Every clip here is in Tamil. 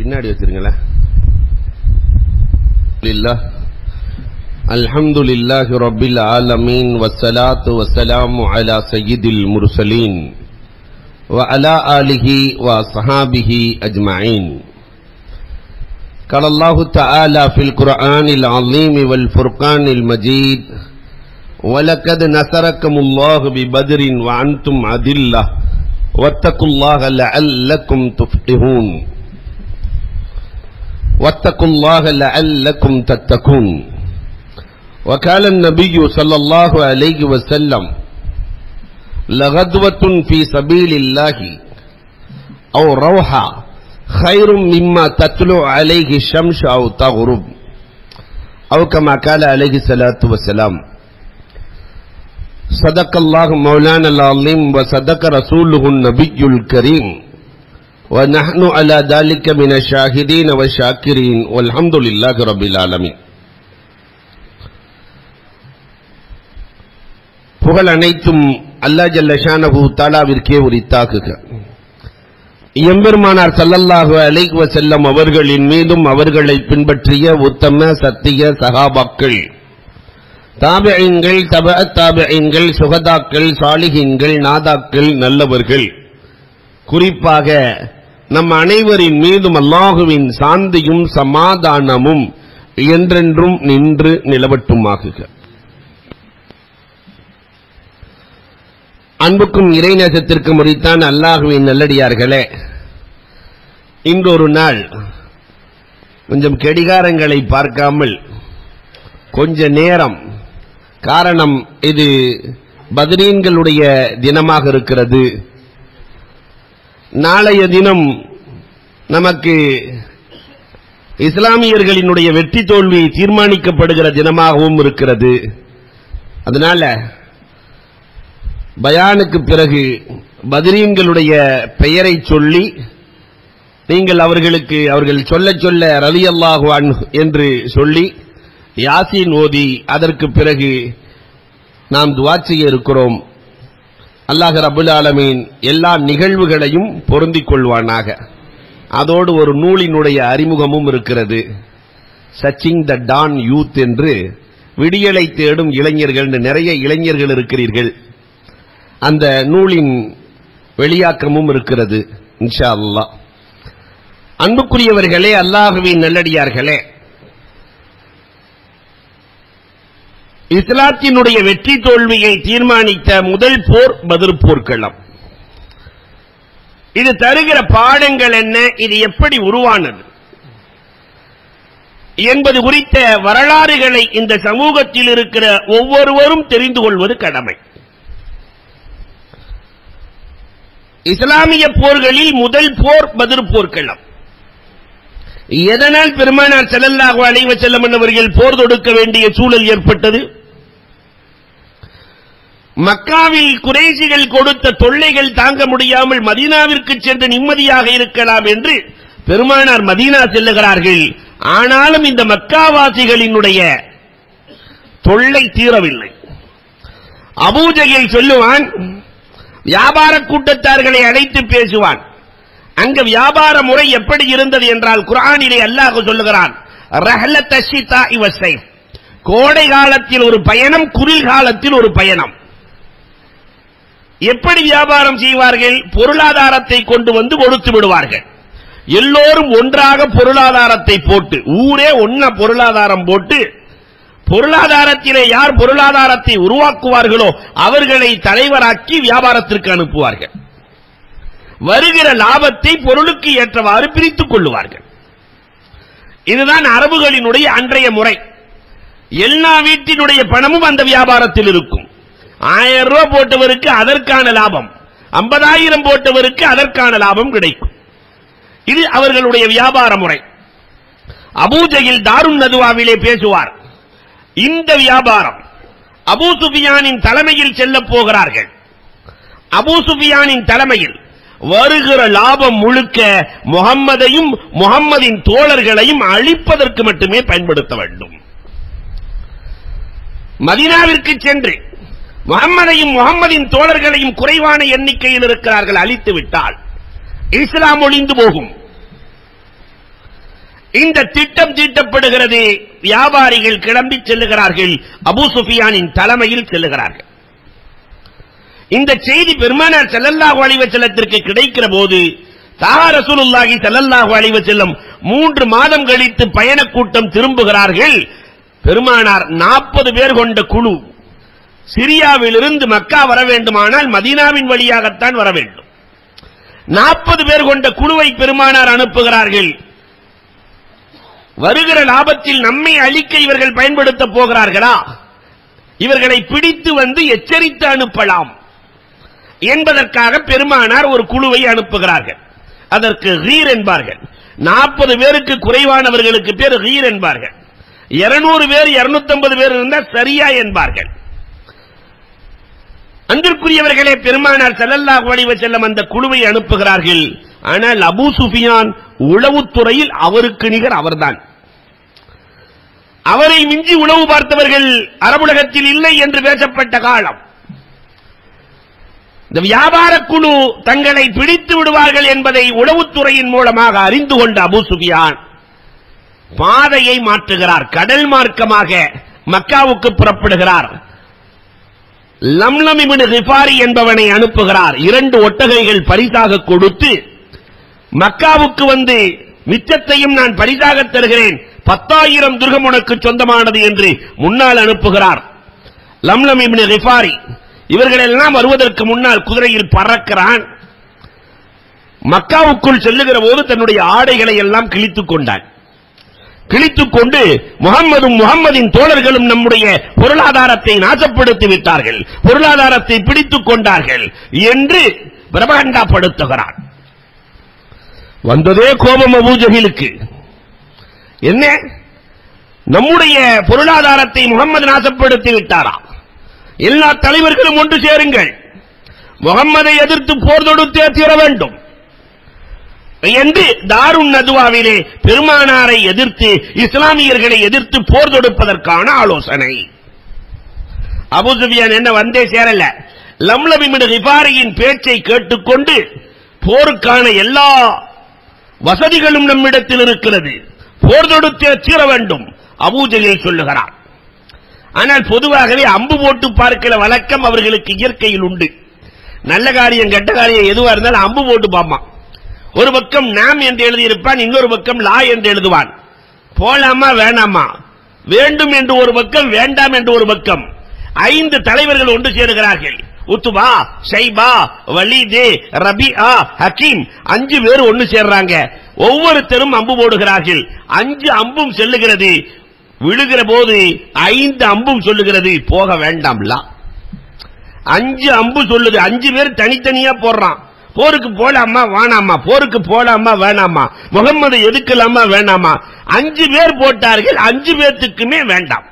பின்னாடி வச்சிருங்களேன். அல்ஹம்துலில்லாஹி ரப்பில் ஆலமீன் வஸ்ஸலாத்து வஸ்ஸலாமு அலா சய்யிதில் முர்சலீன் வ அலா ஆலிஹி வ ஸஹாபிஹி அஜ்மஈன். قال الله تعالى في القرآن العظيم والفرقان المجيد ولقد نصركم الله ببدر وأنتم أذلة واتقوا الله لعلكم تفلحون واتقوا الله لعلكم تتقون. وقال النبي صلى الله عليه وسلم لغدوة في سبيل الله أو روحة خير مما تطلع عليه الشمس أو تغرب أو كما قال عليه الصلاة والسلام. صدق الله مولانا العظيم وصدق رسوله النبي الكريم ونحن على ذلك من الشاهدين والشاكرين والحمد لله رب العالمين. புகழ் அனைத்தும் அல்லாஹ் ஜல்ல ஷானஹு தஆலாவிற்கே உரித்தாகுக. எம்பெருமானார் ஸல்லல்லாஹு அலைஹி வஸல்லம் அவர்களின் மீதும் அவர்களை பின்பற்றிய உத்தம சத்திய சஹாபாக்கள், தாபிஈன்கள், தபஅத் தாபிஈன்கள், சுஹதாக்கள், சாலிஹீன்கள், நாதாக்கள், நல்லவர்கள், குறிப்பாக நம் அனைவரின் மீதும் அல்லாஹுவின் சாந்தியும் சமாதானமும் என்றென்றும் நின்று நிலவட்டுமாகுக. அன்புக்கும் இறைநேசத்திற்கும் உரித்தான் அல்லாஹுவின் நல்லடியார்களே, இன்றொரு நாள் கொஞ்சம் கடிகாரங்களை பார்க்காமல் கொஞ்ச நேரம், காரணம் இது பத்ரீன்களுடைய தினமாக இருக்கிறது. நாளைய தினம் நமக்கு இஸ்லாமியர்களினுடைய வெற்றி தோல்வி தீர்மானிக்கப்படுகிற தினமாகவும் இருக்கிறது. அதனால பயானுக்கு பிறகு பத்ரீன்களுடைய பெயரை சொல்லி நீங்கள் அவர்கள் சொல்ல சொல்ல ரலியல்லாஹு அன்ஹு என்று சொல்லி யாசீன் ஓதி அதற்கு பிறகு நாம் துஆ செய்ய இருக்கிறோம். அல்லாஹ் ரப்பல் ஆலமீன் எல்லா நிகழ்வுகளையும் பொருந்திக் கொள்வானாக. அதோடு ஒரு நூலினுடைய அறிமுகமும் இருக்கிறது. சச்சிங் த டான் யூத் என்று, விடியலை தேடும் இளைஞர்கள், நிறைய இளைஞர்கள் இருக்கிறீர்கள். அந்த நூலின் வெளியாக்கமும் இருக்கிறது இன்ஷா அல்லாஹ். அன்புக்குரியவர்களே, அல்லாஹுவின் நல்லடியார்களே, இஸ்லாத்தினுடைய வெற்றி தோல்வியை தீர்மானித்த முதல் போர் பத்ர் போர்க்களம். இது தருகிற பாடங்கள் என்ன, இது எப்படி உருவானது என்பது குறித்த வரலாறுகளை இந்த சமூகத்தில் இருக்கிற ஒவ்வொருவரும் தெரிந்து கொள்வது கடமை. இஸ்லாமிய போர்களில் முதல் போர் பத்ர் போர்க்களம். எதனால் பெருமானார் ஸல்லல்லாஹு அலைஹி வஸல்லம் அவர்கள் போர் தொடுக்க வேண்டிய சூழல் ஏற்பட்டது? மக்காவில் குறைஷிகள் கொடுத்த தொல்லைகள் தாங்க முடியாமல் மதீனாவிற்கு சென்று நிம்மதியாக இருக்கலாம் என்று பெருமானார் மதீனா செல்லுகிறார்கள். ஆனாலும் இந்த மக்காவாசிகளினுடைய தொல்லை தீரவில்லை. அபூஜஹல் சொல்லுவான், வியாபார கூட்டத்தார்களை அழைத்து பேசுவான். அங்க வியாபார முறை எப்படி இருந்தது என்றால், குர்ஆனிலே அல்லாஹ் சொல்லுகிறான், ரஹ்லத் அஷ்ஷிதாஇ வஸ்ஸைஃப், கோடை காலத்தில் ஒரு பயணம், குளிர் காலத்தில் ஒரு பயணம். எப்படி வியாபாரம் செய்வார்கள்? பொருளாதாரத்தை கொண்டு வந்து கொடுத்து விடுவார்கள். எல்லோரும் ஒன்றாக பொருளாதாரத்தை போட்டு, ஊரே ஒன்னா பொருளாதாரம் போட்டு, பொருளாதாரத்திலே யார் பொருளாதாரத்தை உருவாக்குவார்களோ அவர்களை தலைவராக்கி வியாபாரத்திற்கு அனுப்புவார்கள். வருகிற லாபத்தை பொருளுக்கு ஏற்றவாறு பிரித்துக் கொள்ளுவார்கள். இதுதான் அரபுகளினுடைய அன்றைய முறை. எல்லா வீட்டினுடைய பணமும் அந்த வியாபாரத்தில் இருக்கும். 1000 ரூபாய் போட்டவருக்கு அதற்கான லாபம், 50,000 போட்டவருக்கு அதற்கான லாபம் கிடைக்கும். இது அவர்களுடைய வியாபார முறை. அபூஜஹல் தாருன் நதுவாவிலே பேசுவார். இந்த வியாபாரம் அபூ சுஃபியானின் தலைமையில் செல்ல போகிறார்கள். அபூ சுஃபியானின் தலைமையில் வருகிற லாபம் முழுக்க முஹம்மதையும் முஹம்மதின் தோழர்களையும் அழிப்பதற்கு மட்டுமே பயன்படுத்த வேண்டும். மதீனாவிற்கு சென்று முஹம்மதையும் முஹம்மதின் தோழர்களையும் குறைவான எண்ணிக்கையில் இருக்கிறார்கள், அழித்து விட்டால் இஸ்லாம் ஒழிந்து போகும். இந்த திட்டம் தீட்டப்படுகிறது. வியாபாரிகள் கிளம்பி செல்லுகிறார்கள், அபூ சுஃபியானின் தலைமையில் செல்லுகிறார்கள். இந்த செய்தி பெருமானார் ஸல்லல்லாஹு அலைஹி வஸல்லத்திற்கு கிடைக்கிற போது தாஹா ரசூலுல்லாஹி ஸல்லல்லாஹு அலைஹி வஸல்லம் 3 மாதம் கழித்து பயணக் கூட்டம் திரும்புகிறார்கள். பெருமானார் 40 பேர் கொண்ட குழு சிரியாவிலிருந்து மக்கா வர வேண்டுமானால் மதீனாவின் வழியாகத்தான் வர வேண்டும். 40 பேர் கொண்ட குழுவை பெருமானார் அனுப்புகிறார்கள். வருகிற லாபத்தில் நம்மை அழிக்க இவர்கள் பயன்படுத்த போகிறார்களா, இவர்களை பிடித்து வந்து எச்சரித்து அனுப்பலாம் என்பதற்காக பெருமானார் ஒரு குழுவை அனுப்புகிறார்கள். அதற்கு கீர் என்பார்கள். 40 பேருக்கு குறைவானவர்களுக்கு பேர் கீர் என்பார்கள். 200 பேர் 250 பேர் இருந்தால் சரியா என்பார்கள். அன்பிற்குரியவர்களே, பெருமானார் ஸல்லல்லாஹு அலைஹி வஸல்லம் அந்த குழுவை அனுப்புகிறார்கள். ஆனால் அபூ சுஃபியான் உளவுத்துறையில் அவருக்கு நிகர் அவர்தான். அவரை மிஞ்சி உளவு பார்த்தவர்கள் அரபுலகத்தில் இல்லை என்று பேசப்பட்ட காலம். இந்த வியாபார குழு தங்களை பிடித்து விடுவார்கள் என்பதை உளவுத்துறையின் மூலமாக அறிந்து கொண்ட அபூ சுஃபியான் பாதையை மாற்றுகிறார். கடல் மார்க்கமாக மக்காவுக்கு புறப்படுகிறார். லம்லம் இப்னு கிஃபாரி என்பவனை அனுப்புகிறார். 2 ஒட்டகைகள் பரிசாக கொடுத்து மக்காவுக்கு வந்து மிச்சத்தையும் நான் பரிசாக தருகிறேன், 10,000 திர்ஹம் உனக்கு சொந்தமானது என்று முன்னால் அனுப்புகிறார். லம்லம் இப்னு கிஃபாரி இவர்கள் எல்லாம் வருவதற்கு முன்னால் குதிரையில் பறக்கிறான். மக்காவுக்குள் செல்லுகிற போது தன்னுடைய ஆடைகளை எல்லாம் கிழித்துக் கொண்டான். கிழித்துக் கொண்டு முகம்மதின் தோழர்களும் நம்முடைய பொருளாதாரத்தை நாசப்படுத்தி விட்டார்கள், பொருளாதாரத்தை பிடித்துக் கொண்டார்கள் என்று பிரபகண்டாப்படுத்துகிறான். வந்ததே கோபம் அபூ ஜஹிலுக்கு. என்ன, நம்முடைய பொருளாதாரத்தை முகம்மது நாசப்படுத்தி விட்டாரா? எல்லா தலைவர்களும் ஒன்று சேருங்கள், முகம்மதை எதிர்த்து போர் தொடுத்தே தீர வேண்டும் என்று தாருன் நதுவாவிலே பெருமானாரை எதிர்த்து இஸ்லாமியர்களை எதிர்த்து போர் தொடுப்பதற்கான ஆலோசனை. அபூ சுஃபியான் என்ன வந்தே சேரல, லம்லம் இப்னு கிஃபாரியின் பேச்சை கேட்டுக்கொண்டு போருக்கான எல்லா வசதிகளும் நம்மிடத்தில் இருக்கிறது, போர் தொடுத்தே தீர வேண்டும் அபூ ஜஹல் சொல்லுகிறார். ஆனால் பொதுவாகவே அம்பு போட்டு பார்க்கிற வழக்கம் அவர்களுக்கு இயற்கையில் உண்டு. நல்ல காரியம் கெட்ட காரியம் எதுவா இருந்தாலும் அம்பு போட்டு பார்ப்பான். ஒரு பக்கம் நாம் என்று எழுதியிருப்பான், இன்னொரு பக்கம் லா என்று எழுதுவான். போலாமா வேணாமா, வேண்டும் என்று ஒரு பக்கம், வேண்டாம் என்று ஒரு பக்கம். 5 தலைவர்கள் ஒன்று சேருகிறார்கள். உத்துபா, ஷைபா, வலீது, ரபிஆ, ஹக்கீம் 5 பேர் ஒன்று சேர்றாங்க. ஒவ்வொருத்தரும் அம்பு போடுகிறார்கள். 5 அம்பும் செல்லுகிறது. விழுகிற போது 5 அம்பும் சொல்லுகிறது போக வேண்டாம்ல. 5 அம்பு சொல்லுது. 5 பேர் தனித்தனியா போடுறான். போருக்கு போலாமா வேணாமா, போருக்கு போலாமா வேணாமா, முகம்மது எதுக்கலாமா வேணாமா. 5 பேர் போட்டார்கள். 5 பேர்த்துக்குமே வேண்டாம்.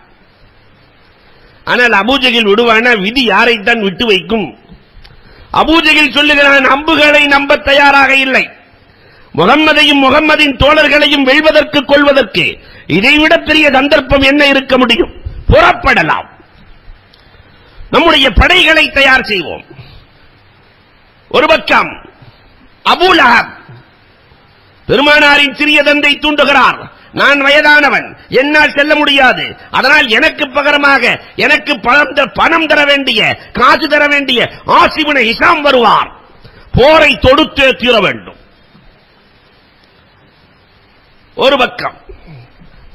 ஆனால் அபூ ஜஹல் விடுவானா? விதி யாரைத்தான் விட்டு வைக்கும்? அபூ ஜஹல் சொல்லுகிறான், அம்புகளை நம்ப தயாராக இல்லை. முகம்மதையும் முகம்மதின் தோழர்களையும் வெல்வதற்கு கொள்வதற்கு இதைவிட பெரிய சந்தர்ப்பம் என்ன இருக்க முடியும்? புறப்படலாம், நம்முடைய படைகளை தயார் செய்வோம். ஒரு பக்கம் அபூ லஹப் பெருமானாரின் சிறிய தந்தை தூண்டுகிறார். நான் வயதானவன், என்னால் செல்ல முடியாது, அதனால் எனக்கு பகரமாக எனக்கு பணம் தர வேண்டிய, காசு தர வேண்டிய ஆஸிம் இப்னு ஹிஷாம் வருவார், போரை தொடுத்தே தீர வேண்டும். ஒரு பக்கம்.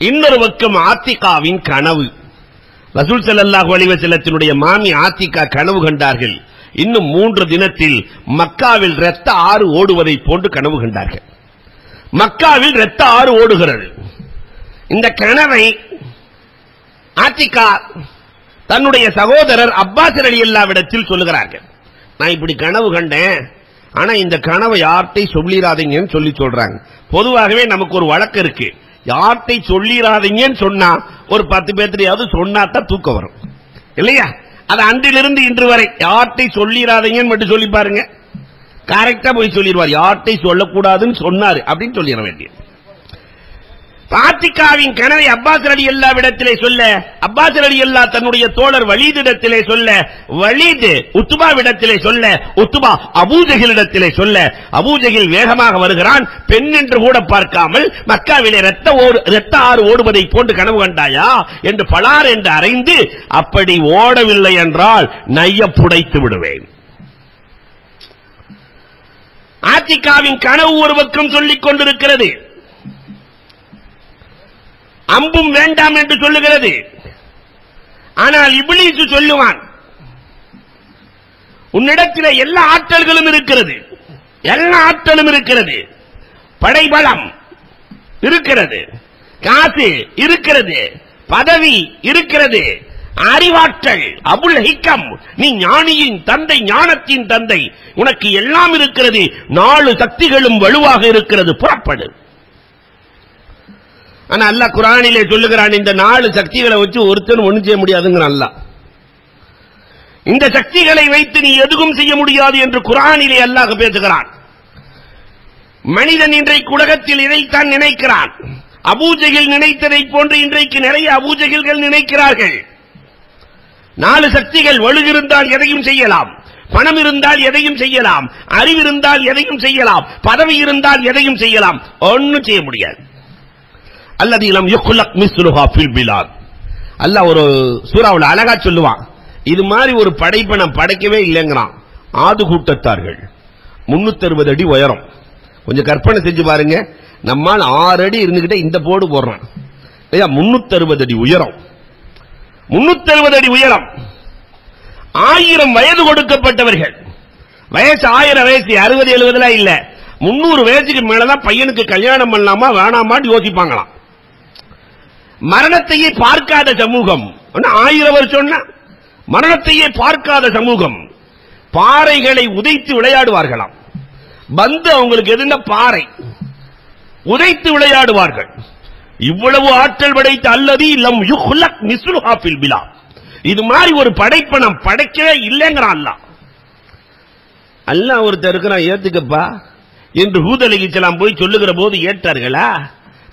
இன்னொரு பக்கம் ஆத்திகாவின் கனவு. ரசூல் ஸல்லல்லாஹு அலைஹி வஸல்லத்தினுடைய மாமி ஆத்திகா கனவு கண்டார்கள். இன்னும் 3 தினத்தில் மக்காவில் இரத்த ஆறு ஓடுவதை போன்று கனவு கண்டார்கள். மக்காவில் இரத்த ஆறு ஓடுகிறது. இந்த கனவை ஆத்திகா தன்னுடைய சகோதரர் அப்பாஸ் ரலியல்லாஹு அன்ஹுவிடத்தில் சொல்லுகிறார்கள். நான் இப்படி கனவு கண்டேன், ஆனா இந்த கனவை யார்கிட்ட சொல்லிராதீங்கன்னு சொல்றாங்க. பொதுவாகவே நமக்கு ஒரு வழக்கம் இருக்கு, யார்கிட்ட சொல்லிராதீங்கன்னு சொன்னா ஒரு 10 பேர்த்தையாவது சொன்னாதான் தூக்கம் வரும் இல்லையா? அது அன்றிலிருந்து இன்று வரை யார்கிட்ட சொல்லிராதீங்கன்னு மட்டும் சொல்லி பாருங்க, கரெக்டா போய் சொல்லிடுவார். யார்கிட்ட சொல்லக்கூடாதுன்னு சொன்னாரு அப்படின்னு சொல்லிட வேண்டிய. ஆத்திகாவின் கனவை அப்பாஸ் ரலியல்லாஹு இடத்திலே சொல்ல, அப்பாஸ் ரலியல்லாஹு தன்னுடைய தோழர் வலீதிடத்திலே சொல்ல, வலீத் உத்பாவிடத்திலே சொல்ல, உத்பா அபூஜஹிலிடத்திலே சொல்ல, அபூஜஹில் வேகமாக வருகிறான். பெண் என்று கூட பார்க்காமல் மக்காவிலே இரத்த ஆறு ஓடுவதை போன்று கனவு கண்டாயா என்று பலார் என்று அறைந்து, அப்படி ஓடவில்லை என்றால் நைய புடைத்து விடுவேன். ஆத்திகாவின் கனவு ஒரு பக்கம் சொல்லிக் கொண்டிருக்கிறது, அம்பும் வேண்டாம் என்று சொல்லுகிறது. ஆனால் இப்லீஸ் சொல்லுவான், உன்னிடத்தில் எல்லா ஆற்றல்களும் இருக்கிறது, எல்லா ஆற்றலும் இருக்கிறது, படைபலம் இருக்கிறது, காசு இருக்கிறது, பதவி இருக்கிறது, அறிவாற்றல், அபுல் ஹிக்கம், நீ ஞானியின் தந்தை, ஞானத்தின் தந்தை, உனக்கு எல்லாம் இருக்கிறது, 4 சக்திகளும் வலுவாக இருக்கிறது, புறப்படு. ஆனா அல்லாஹ் குர்ஆனிலே சொல்லுகிறான், இந்த 4 சக்திகளை வச்சு ஒருத்தன் ஒண்ணும் செய்ய முடியாதுங்கிறான் அல்லாஹ். இந்த சக்திகளை வைத்து நீ எதுவும் செய்ய முடியாது என்று குர்ஆனிலே அல்லாஹ் பேசுகிறான். மனிதன் இன்றைக்கு உலகத்தில் இதைத்தான் நினைக்கிறான். அபூஜஹில் நினைத்ததை போன்று இன்றைக்கு நிறைய அபூஜஹில்கள் நினைக்கிறார்கள். 4 சக்திகள் வலுவிருந்தால் எதையும் செய்யலாம், பணம் இருந்தால் எதையும் செய்யலாம், அறிவு இருந்தால் எதையும் செய்யலாம், பதவி இருந்தால் எதையும் செய்யலாம், ஒன்னும் செய்ய முடியாது. அல்லதி லம் யுக்லக் மிஸ்லுஹா ஃபில் பிலாத். அல்லாஹ் ஒரு சூராவுல அழகா சொல்லுவான், இது மாதிரி ஒரு படைப்பை நான் படைக்கவே இல்லைங்கிறான். ஆது கூட்டத்தார்கள் 360 அடி உயரம். கொஞ்சம் கற்பனை செஞ்சு பாருங்க, நம்மால் 6 அடி இருந்துகிட்டே இந்த போடு போடுறான். 360 அடி உயரம், 360 அடி உயரம், 1000 வயது கொடுக்கப்பட்டவர்கள். வயசு 1000 வயசு 60 70 இல்ல, 300 வயசுக்கு மேலதான் பையனுக்கு கல்யாணம் பண்ணலாமா வேணாமான்னு யோசிப்பாங்களாம். மரணத்தையே பார்க்காத சமூகம், 1000 வருஷம் மரணத்தையே பார்க்காத சமூகம். பாறைகளை உதைத்து விளையாடுவார்களாம். பந்து அவங்களுக்கு எதுனா பாறை, உதைத்து விளையாடுவார்கள். இவ்வளவு ஆற்றல் படைத்த அல்லதி லம் யுக்லக் மிஸ்லுஹா ஃபில் பிலாத். இது மாதிரி ஒரு படைப்பை நாம் படைக்கவே இல்லைங்கிறான் அல்லாஹ். அல்லாஹ் ஒருத்தர் இருக்கிறான், ஏத்துக்கப்பா என்று ஹூத் அலைஹிஸ்ஸலாம் போய் சொல்லுகிற போது ஏற்றார்களா?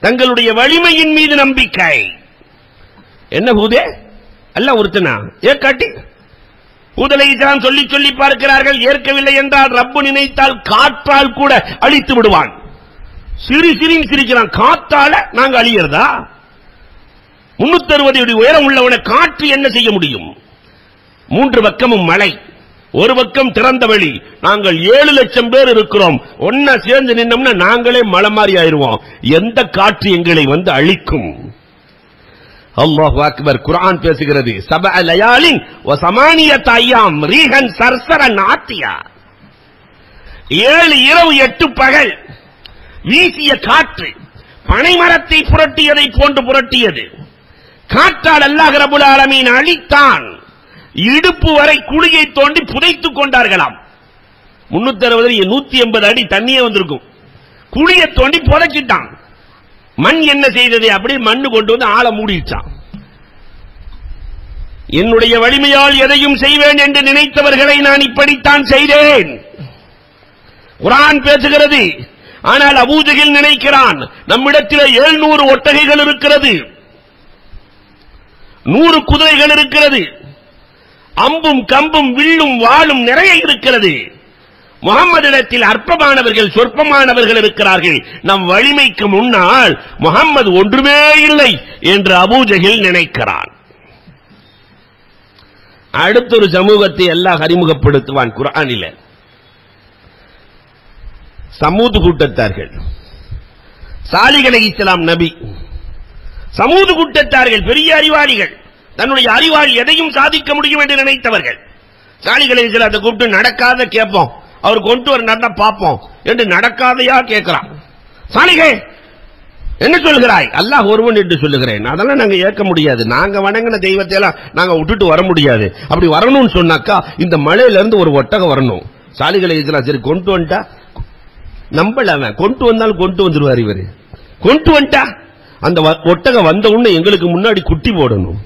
தங்களுடைய வலிமையின் மீது நம்பிக்கை. என்ன ஹூதே, அல்லாஹ் ஒருத்தனா ஏற்காட்டி? ஹூத் அலைஹிஸ்ஸலாம் சொல்லி சொல்லி பார்க்கிறார்கள். ஏற்கவில்லை என்றால் ரப்பு நினைத்தால் காற்றால் கூட அழித்து விடுவான். சிரின்னு சிரிக்கிறான், காத்தால நாங்க அழியறதா? 360 அடி உயரம் உள்ளவன காற்று என்ன செய்ய முடியும்? 3 பக்கமும் மலை, ஒரு பக்கம் திறந்த வழி. நாங்கள் 7 லட்சம் பேர் இருக்கிறோம், ஒன்னா சேர்ந்து நின்னோம்னா நாங்களே மலை மாறி ஆயிருவோம். எந்த காற்று எங்களை வந்து அழிக்கும்? அல்லாஹு அக்பர். குர்ஆன் பேசுகிறது, 7 லயாலின் வ 8 அய்யாம் ரீஹன் சர்சரன் ஆத்தியா. 7 இரவு 8 பகல் வீசிய காற்று பனைமரத்தை புரட்டியதை போன்று புரட்டியது. காற்றால் அல்லாஹ் ரப்பல் ஆலமீன் அழித்தான். இடுப்பு வரை குழியை தோண்டி புதைத்துக் கொண்டார்களாம். 360 180 அடி தண்ணியே வந்திருக்கும். குழியை தோண்டி புதைச்சிட்டான். மண் என்ன செய்தது? அப்படி மண்ணு கொண்டு வந்து ஆள மூடிச்சான். என்னுடைய வலிமையால் எதையும் செய்வேன் என்று நினைத்தவர்களை நான் இப்படித்தான் செய்தேன். குர்ஆன் பேசுகிறது. ஆனால் அபூஜஹில் நினைக்கிறான், நம்மிடத்தில் 700 ஒட்டகைகள் இருக்கிறது, 100 குதிரைகள் இருக்கிறது, அம்பும் கம்பும் வில்லும் வாளும் நிறைய இருக்கிறது. முகம்மதிடத்தில் அற்பமானவர்கள் சொற்பமானவர்கள் இருக்கிறார்கள். நம் வலிமைக்கு முன்னால் முகம்மது ஒன்றுமே இல்லை என்று அபூஜஹில் நினைக்கிறான். அடுத்தொரு சமூகத்தை அல்லாஹ் அறிமுகப்படுத்துவான் குர்ஆனிலே. சமூது கூட்டத்தார்கள். சாலிஹ் அலைஹிஸ்ஸலாம் நபி, சமூது கூட்டத்தார்கள் பெரிய அறிவாளிகள், தன்னுடைய அறிவால் எதையும் சாதிக்க முடியும் என்று நினைத்தவர்கள். சாலிஹ் அலைஹிஸ்ஸலாத்தை கூப்பிட்டு நடக்காத கேட்போம், அவர் கொண்டு வர நடந்தா பார்ப்போம் என்று நடக்காதையா கேட்கிறான். சாலிஹே என்ன சொல்கிறாய்? அல்லாஹ் ஒருவன் என்று சொல்லுகிறேன். அதெல்லாம் நாங்க ஏற்க முடியாது, நாங்க வணங்கின தெய்வத்தை எல்லாம் நாங்க விட்டுட்டு வர முடியாது. அப்படி வரணும்னு சொன்னாக்கா இந்த மலையில இருந்து ஒரு ஒட்டகம் வரணும். சாலிஹ் அலைஹிஸ்ஸலாம் சரி கொண்டு வந்துட்டா, நம்பல அவன், கொண்டு வந்தாலும் கொண்டு வந்துருவார் இவரு. கொண்டு வந்துட்டா அந்த ஒட்டகம் வந்த உடனே எங்களுக்கு முன்னாடி குட்டி போடணும்,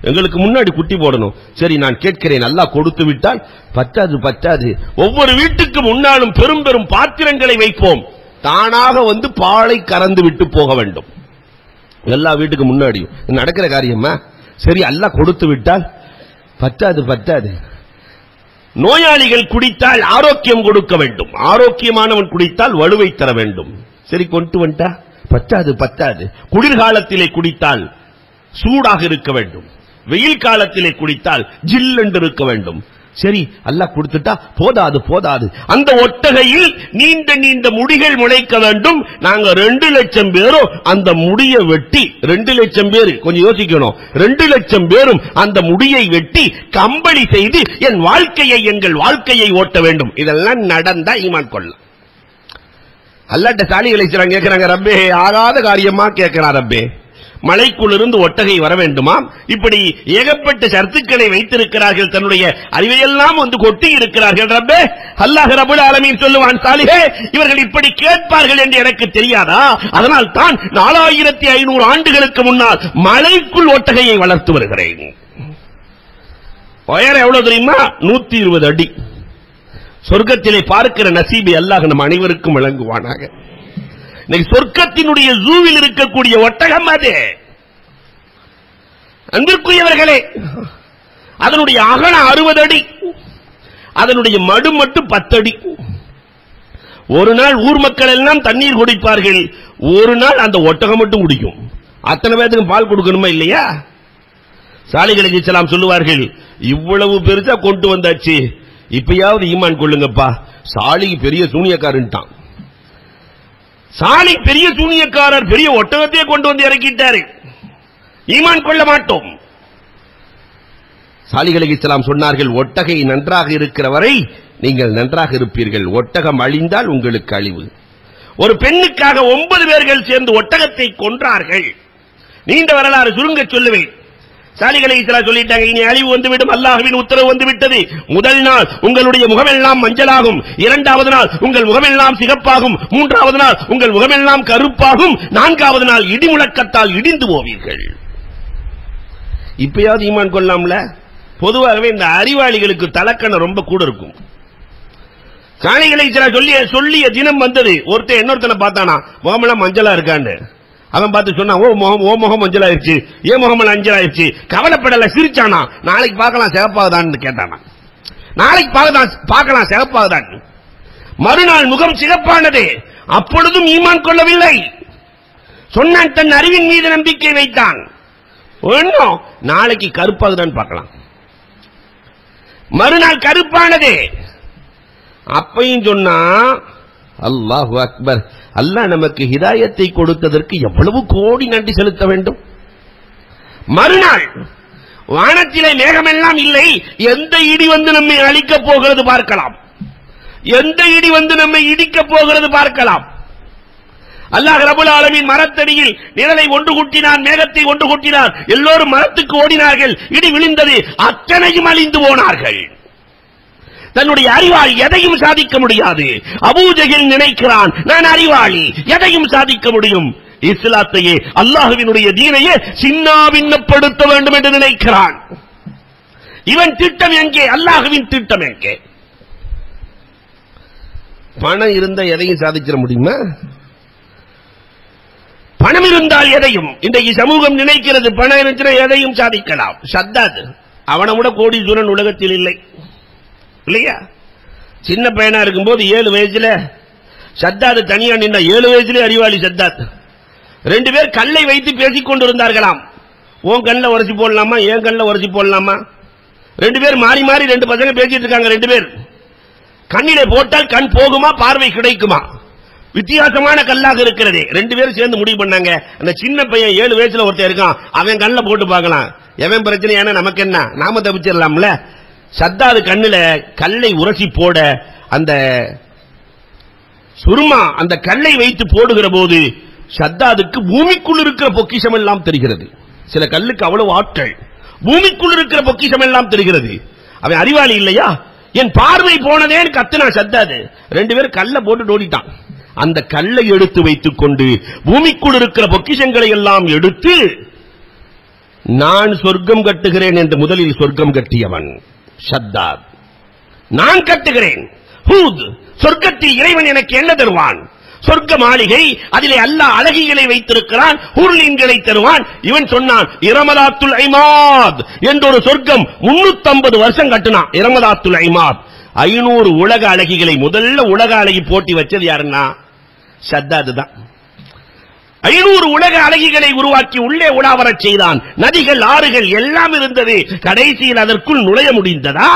எங்களுக்கு முன்னாடி குட்டி போடணும். சரி நான் கேட்கிறேன், அல்லாஹ் கொடுத்து விட்டால் பத்தாது, ஒவ்வொரு வீட்டுக்கு முன்னாலும் பெரும் பெரும் பாத்திரங்களை வைப்போம், தானாக வந்து பாலை கறந்து விட்டு போக வேண்டும். எல்லா வீட்டுக்கு முன்னாடியும் நடக்கிற காரியமா? சரி, அல்லாஹ் கொடுத்து விட்டால் பத்தாது. நோயாளிகள் குடித்தால் ஆரோக்கியம் கொடுக்க வேண்டும், ஆரோக்கியமானவன் குடித்தால் வலுவை தர வேண்டும். சரி, கொண்டு வந்துட்டா பத்தாது. குளிர்காலத்திலே குடித்தால் சூடாக இருக்க வேண்டும், வெயில் காலத்திலே குடித்தால் ஜில்லென்று இருக்க வேண்டும். சரி, அல்லாஹ் கொடுத்துட்டா போதாது. அந்த ஒட்டகையில் நீண்ட முடிகள் முளைக்க வேண்டும். நாங்க 2 லட்சம் பேரும் அந்த முடியை வெட்டி, 2 லட்சம் பேர், கொஞ்சம் யோசிக்கணும், 2 லட்சம் பேரும் அந்த முடியை வெட்டி கம்பளி செய்து எங்கள் வாழ்க்கையை ஓட்ட வேண்டும். இதெல்லாம் நடந்தா ஈமான் கொள்ளலாம். அல்லாஹ்ட்ட சாலிகளை கேட்கிறாங்க, ரப்பே ஆகாத காரியமா கேட்கிறான், ரப்பே மலைக்குள்ளிருந்து ஒட்டகை வர வேண்டுமா? இப்படி ஏகப்பட்ட சர்த்துக்களை வைத்திருக்கிறார்கள், தன்னுடைய அறிவையெல்லாம் கொட்டி இருக்கிறார்கள். ரப்பே, அல்லாஹ் ரப்பல் ஆலமீன் சொல்லுவான், சாலிஹே இவர்கள் இப்படி கேட்பார்கள் என்று எனக்கு தெரியாதா? அதனால் தான் 4500 ஆண்டுகளுக்கு முன்னால் மலைக்குள் ஒட்டகையை வளர்த்து வருகிறேன். உயரம் எவ்வளவு தெரியுமா? 120 அடி. சொர்க்கத்திலே பார்க்கிற நசீபை அல்லாஹ் நம் அனைவருக்கும் வழங்குவானாக. சொர்க்கத்தினுடைய ஜூவில் இருக்கக்கூடிய ஒட்டகம் அது. அன்பிற்குரியவர்களே, அதனுடைய அகலம் 60 அடி, அதனுடைய மடு மட்டும் 10 அடி. ஒரு நாள் ஊர் மக்கள் எல்லாம் தண்ணீர் குடிப்பார்கள், ஒரு நாள் அந்த ஒட்டகம் மட்டும் குடிக்கும். அத்தனை பேருக்கு பால் கொடுக்கணுமா இல்லையா? சாலிஹ் அலைஹிஸ்ஸலாம் சொல்லுவார்கள், இவ்வளவு பெருசா கொண்டு வந்தாச்சு, இப்பயாவது ஈமான் கொள்ளுங்கப்பா. சாலிஹ் பெரிய சூனியக்காரன்ட்டான். சாலிஹ் பெரிய சூனியக்காரர், பெரிய ஒட்டகத்தையே கொண்டு வந்து இறக்கிட்டாரு, ஈமான் கொள்ள மாட்டோம். சாலிஹ் அலைஹிஸ்ஸலாம் சொன்னார்கள், ஒட்டகை நன்றாக இருக்கிற வரை நீங்கள் நன்றாக இருப்பீர்கள், ஒட்டகம் அழிந்தால் உங்களுக்கு அழிவு. ஒரு பெண்ணுக்காக 9 பேர்கள் சேர்ந்து ஒட்டகத்தை கொன்றார்கள். நீண்ட வரலாறு சுருங்க சொல்லுவேன். சாலிஹ் அலைஹிஸ்ஸலாம் சொல்லிட்டாங்க, இனி அழிவு வந்துவிடும், அல்லாஹ்வின் உத்தரவு வந்துவிட்டது. முதல் நாள் உங்களுடைய முகமெல்லாம் மஞ்சளாகும், 2வது நாள் உங்கள் முகமெல்லாம் சிகப்பாகும், 3வது நாள் உங்கள் முகமெல்லாம் கருப்பாகும், 4வது நாள் இடி முழக்கத்தால் இடிந்து போவீர்கள். இப்பயாவது ஈமான் கொள்ளலாம்ல? பொதுவாகவே இந்த அறிவாளிகளுக்கு தலக்கணம் ரொம்ப கூட இருக்கும். சாலிஹ் அலைஹிஸ்ஸலாம் சொல்லிய தினம் வந்தது. ஒருத்தன் இன்னொருத்தனை பார்த்தானா, முகமெல்லாம் மஞ்சளா இருக்கான்னு. அவன் பார்த்து சொன்னா, ஓ முகம் மஞ்சளாயிருச்சு, ஏன் முகம் மஞ்சளாயிருச்சு, கவலைப்படல, சிரிச்சானா. நாளைக்கு பார்க்கலாம் சிகப்பாகுதான்னு கேட்டானா. நாளைக்கு பார்க்கலாம் சிகப்பாகுதான். மறுநாள் முகம் சிகப்பானது, அப்பொழுதும் ஈமான் கொள்ளவில்லை. சொன்னான், தன் அறிவின் மீது நம்பிக்கை வைத்தான். ஒன்னும் நாளைக்கு கருப்பாகுதான் பார்க்கலாம். மறுநாள் கருப்பானது, அப்பையும் சொன்னா, அல்லாஹு அக்பர், அல்லாஹ் நமக்கு ஹிதாயத்தை கொடுத்ததற்கு எவ்வளவு கோடி நன்றி செலுத்த வேண்டும். மறுநாள் வானத்திலே மேகமெல்லாம் இல்லை, எந்த இடி வந்து நம்மை அழிக்கப் போகிறது பார்க்கலாம், எந்த இடி வந்து நம்மை இடிக்கப் போகிறது பார்க்கலாம். அல்லாஹ் ரப்பல் ஆலமீன் மரத்தடியில் நிழலை ஒன்று கூட்டினான், மேகத்தை ஒன்று கூட்டினார், எல்லோரும் மரத்துக்கு ஓடினார்கள், இடி விழுந்தது, அத்தனையும் அழிந்து போனார்கள். தன்னுடைய அறிவாளி எதையும் சாதிக்க முடியாது. அபூஜஹல் நினைக்கிறான், நான் அறிவாளி, எதையும் சாதிக்க முடியும். இஸ்லாத்தையே, அல்லாஹ்வினுடைய தீனையே சின்னாபின்னப்படுத்த வேண்டும் என்று நினைக்கிறான். இவன் திட்டம் எங்கே? அல்லாஹ்வின் திட்டம் எங்கே? பணம் இருந்தா எதையும் சாதிச்சிட முடியுமா? பணம் இருந்தால் எதையும், இன்றைக்கு சமூகம் நினைக்கிறது, பணம் இருந்துச்சுன்னா எதையும் சாதிக்கலாம். ஷத்தாத் அவனை விட கோடீஸ்வரன் உலகத்தில் இல்லை, இல்லையா? சின்ன பையனா இருக்கும்போது 7 வயசுல ஷத்தாத் தனியா நின்ற, 7 வயசுல அறிவாளி ஷத்தாத். 2 பேர் கல்லை வைத்து பேசிக் கொண்டிருந்தார்களாம். உன் கண்ணில் உரசி போடலாமா, என் கண்ணில் உரசி போடலாமா? 2 பேர் மாறி 2 பசங்க பேசிட்டு இருக்காங்க. 2 பேர் கண்ணிலே போட்டால் கண் போகுமா, பார்வை கிடைக்குமா? வித்தியாசமான கல்லாக இருக்கிறது. 2 பேரும் சேர்ந்து முடிவு பண்ணாங்க, அந்த சின்ன பையன் 7 வயசுல ஒருத்தர் இருக்கான், அவன் கண்ணில் போட்டு பார்க்கலாம், எவன் பிரச்சனை, ஏன்னா நமக்கு என்ன, நாம தப்பிச்சிடலாம்ல. ஷத்தாது கண்ணுல கல்லை உரசி போட, அந்த சுருமா அந்த கல்லை வைத்து போடுகிற போது ஷத்தாதுக்கு பூமிக்குள் இருக்கிற பொக்கிஷம் எல்லாம் தெரிகிறது. சில கல்லுக்கு அவ்வளவு ஆட்கள், பூமிக்குள் இருக்கிற பொக்கிஷம் எல்லாம் தெரிகிறது. அவன் அறிவாளி இல்லையா? என் பார்வை போனதேன்னு கத்துனா ஷத்தாது. 2 பேரும் கல்லை போட்டு ஓடிட்டான். அந்த கல்லை எடுத்து வைத்துக் கொண்டு பூமிக்குள் இருக்கிற பொக்கிஷங்களை எல்லாம் எடுத்து, நான் சொர்க்கம் கட்டுகிறேன் என்று முதலில் சொர்க்கம் கட்டியவன் ஷத்தாத். நான் கட்டுகிறேன். ஹூத், சொர்க்கத்தில் இறைவன் எனக்கு என்ன தருவான், சொர்க்க மாளிகை, அதிலே அல்லாஹ் அழகிகளை வைத்திருக்கிறான், ஹூர்லீன்களை தருவான். இவன் சொன்னான் இரமதாத்துல் ஐமாத் என்ற ஒரு சொர்க்கம் 350 வருஷம் கட்டினான். இரமதாத்துல் ஐமாத் 500 உலக அழகிகளை, முதல்ல உலக அழகி போட்டி வச்சது யாருன்னா ஷத்தாது தான். 500 உலக அழகிகளை உருவாக்கி உள்ளே உலாவரச் செய்தான். நதிகள், ஆறுகள் எல்லாம் இருந்தது. கடைசியில் அதற்குள் நுழைய முடிந்ததா?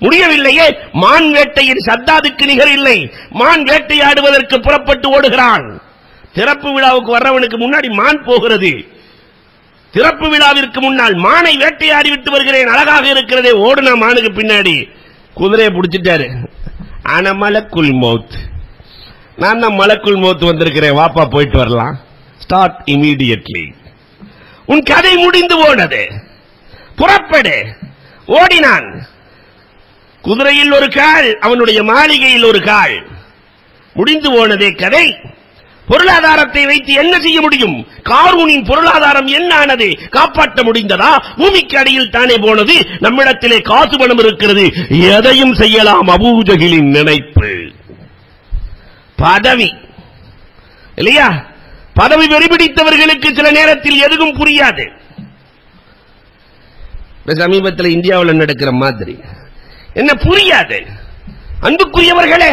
முடியவில்லையே. மான் வேட்டையின் ஷத்தாதுக்கு நிகர் இல்லை. மான் வேட்டையாடுவதற்கு புறப்பட்டு ஓடுகிறான். திறப்பு விழாவுக்கு வர்றவனுக்கு முன்னாடி மான் போகிறது. திறப்பு விழாவிற்கு முன்னால் மானை வேட்டையாடி விட்டு வருகிறேன், அழகாக இருக்கிறதே. ஓடுனா மானுக்கு பின்னாடி குதிரையை பிடிச்சிட்டாரு. ஆனா மலக்குல் மௌத், நான் தான் மலக்குல் மௌத் வந்திருக்கிறேன், வாப்பா போயிட்டு வரலாம். Start immediately. உன் கதை முடிந்து போனது, புறப்படு. ஓடினான். குதிரையில் ஒரு கால், அவனுடைய மாளிகையில் ஒரு கால். முடிந்து போனதே கதை. பொருளாதாரத்தை வைத்து என்ன செய்ய முடியும்? காரூனின் பொருளாதாரம் என்ன ஆனது? காப்பாற்ற முடிந்ததா? பூமிக்கு அடியில் தானே போனது. நம்மிடத்திலே காசு பணம் இருக்கிறது, எதையும் செய்யலாம். அபூஜஹிலின் நினைப்பு பதவி இல்லையா? பதவி வெறிபிடித்தவர்களுக்கு சில நேரத்தில் எதுவும் புரியாது. சமீபத்தில் இந்தியாவில் நடக்கிற மாதிரி என்ன புரியாது. அன்புக்குரியவர்களே,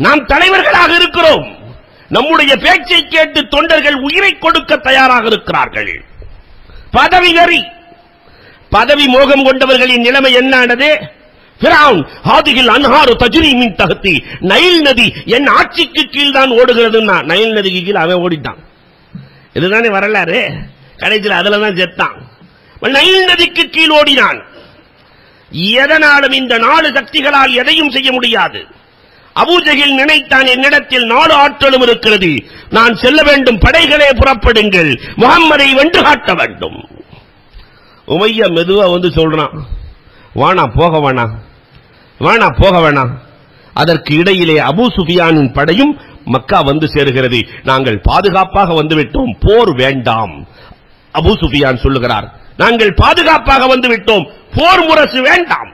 நாம் தலைவர்களாக இருக்கிறோம். நம்முடைய பேச்சை கேட்டு தொண்டர்கள் உயிரை கொடுக்க தயாராக இருக்கிறார்கள். பதவி வெறி, பதவி மோகம் கொண்டவர்களின் நிலைமை என்னானது? ஃபிரௌன் ஹாதிஹில் அன்ஹாரு தஜ்ரி மின் தஹ்தி, நைல் நதி என் ஆட்சிக்கு கீழ் தான் ஓடுகிறதுன்னா நைல் நதிக்கு கீழ் அவன் ஓடிட்டான். இதுதானே வரலாறு. கடைசியில் அதுல தான் செத்தான். நைல் நதிக்கு கீழ் ஓடினான். எதனாலும் இந்த 4 சக்திகளால் எதையும் செய்ய முடியாது. அபூஜஹில் நினைத்தான், என்னிடத்தில் 4 ஆற்றலும் இருக்கிறது, நான் செல்ல வேண்டும், படைகளே புறப்படுங்கள், முஹம்மதை வென்று காட்ட வேண்டும். உமையா மெதுவா வந்து சொல்றான், வானா போக வேணாம், வானா போக வேணாம். அதற்கு இடையிலே அபூ சுஃபியானின் படையும் மக்கா வந்து சேருகிறது. நாங்கள் பாதுகாப்பாக வந்துவிட்டோம், போர் வேண்டாம். அபூ சுஃபியான் சொல்லுகிறார், நாங்கள் பாதுகாப்பாக வந்துவிட்டோம், போர் முரசு வேண்டாம்.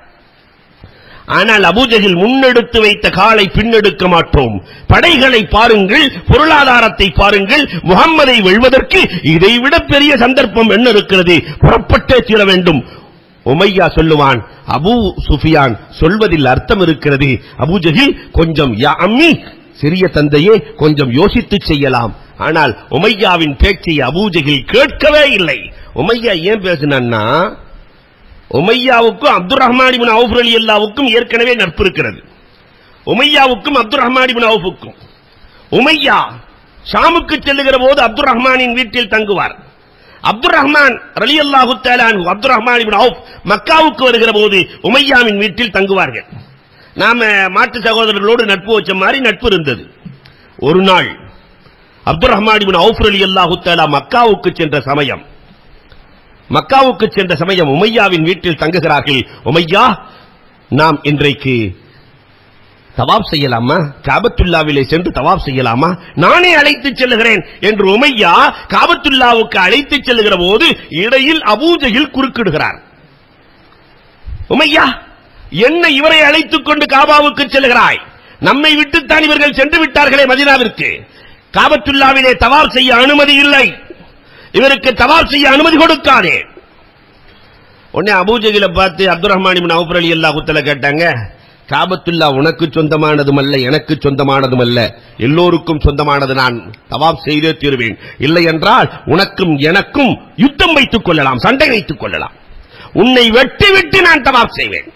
ஆனால் அபூஜஹில் முன்னெடுத்து வைத்த காலை பின்னெடுக்க மாட்டோம். படைகளை பாருங்கள், பொருளாதாரத்தை பாருங்கள், முஹம்மதை வெல்வதற்கு இதைவிட பெரிய சந்தர்ப்பம் என்ன இருக்கிறது? புறப்பட்டே தீர வேண்டும். உமையா சொல்லுவான், அபூ சுஃபியான் சொல்வதில் அர்த்தம் இருக்கிறது. அபூஜஹில் கொஞ்சம், யா அம்மி, சிறிய தந்தையே, கொஞ்சம் யோசித்து செய்யலாம். ஆனால் உமையாவின் பேச்சை அபூஜஹில் கேட்கவே இல்லை. உமையா ஏன் பேசினான்னா, உமையாவுக்கும் அப்துல் ரஹ்மான் இப்னு அவுஃப் ரலியல்லாஹுவுக்கும் ஏற்கனவே நட்பு இருக்கிறது. உமையாவுக்கும் அப்துல் ரஹ்மான் இப்னு அவுஃபுக்கும். உமையா ஷாமுக்கு செல்லுகிற போது அப்துல் ரஹ்மானின் வீட்டில் தங்குவார். அப்துல் ரஹ்மான் ரலியல்லாஹு தஆலா அன்ஹு, அப்துல் ரஹ்மான் இப்னு அவுஃப் மக்காவுக்கு வருகிற போது உமையாவின் வீட்டில் தங்குவார்கள். நாம மாற்று சகோதரர்களோடு நட்பு வச்ச மாதிரி நட்பு இருந்தது. ஒரு நாள் அப்துல் ரஹ்மான் இப்னு அவுஃப் ரலியல்லாஹு தஆலா மக்காவுக்கு சென்ற சமயம் உமையாவின் வீட்டில் தங்குகிறார்கள். உமையா, நாம் இன்றைக்கு தவாப் செய்யலாமா? காபத்துல்லாவிலே சென்று தவாப் செய்யலாமா? நானே அழைத்துச் செல்லுகிறேன் என்று உமையா காபத்துல்லாவுக்கு அழைத்துச் செல்லுகிற போது இடையில் அபூஜஹில் குறுக்கிடுகிறார். உமையா, என்ன இவரை அழைத்துக் கொண்டு காபாவுக்கு செல்லுகிறாய்? நம்மை விட்டுத்தான் இவர்கள் சென்று விட்டார்களே மதீனாவிற்கு. காபத்துல்லாவிலே தவாப் செய்ய அனுமதி இல்லை, இவருக்கு தவாப் செய்ய அனுமதி கொடுக்காதே. உடனே அபூஜஹிலை பார்த்து அப்துல் ரஹ்மான் இப்னு அவுஃப் ரலியல்லாஹு தஆலா கேட்டாங்க, காபத்துல்லா உனக்கு சொந்தமானதும் அல்ல, எனக்கு சொந்தமானதும் அல்ல, எல்லோருக்கும் சொந்தமானது. நான் தவாப் செய்தே தீருவேன். இல்லை என்றால் உனக்கும் எனக்கும் யுத்தம் வைத்துக் கொள்ளலாம், சண்டை வைத்துக் கொள்ளலாம். உன்னை வெட்டி விட்டு நான் தவாப் செய்வேன்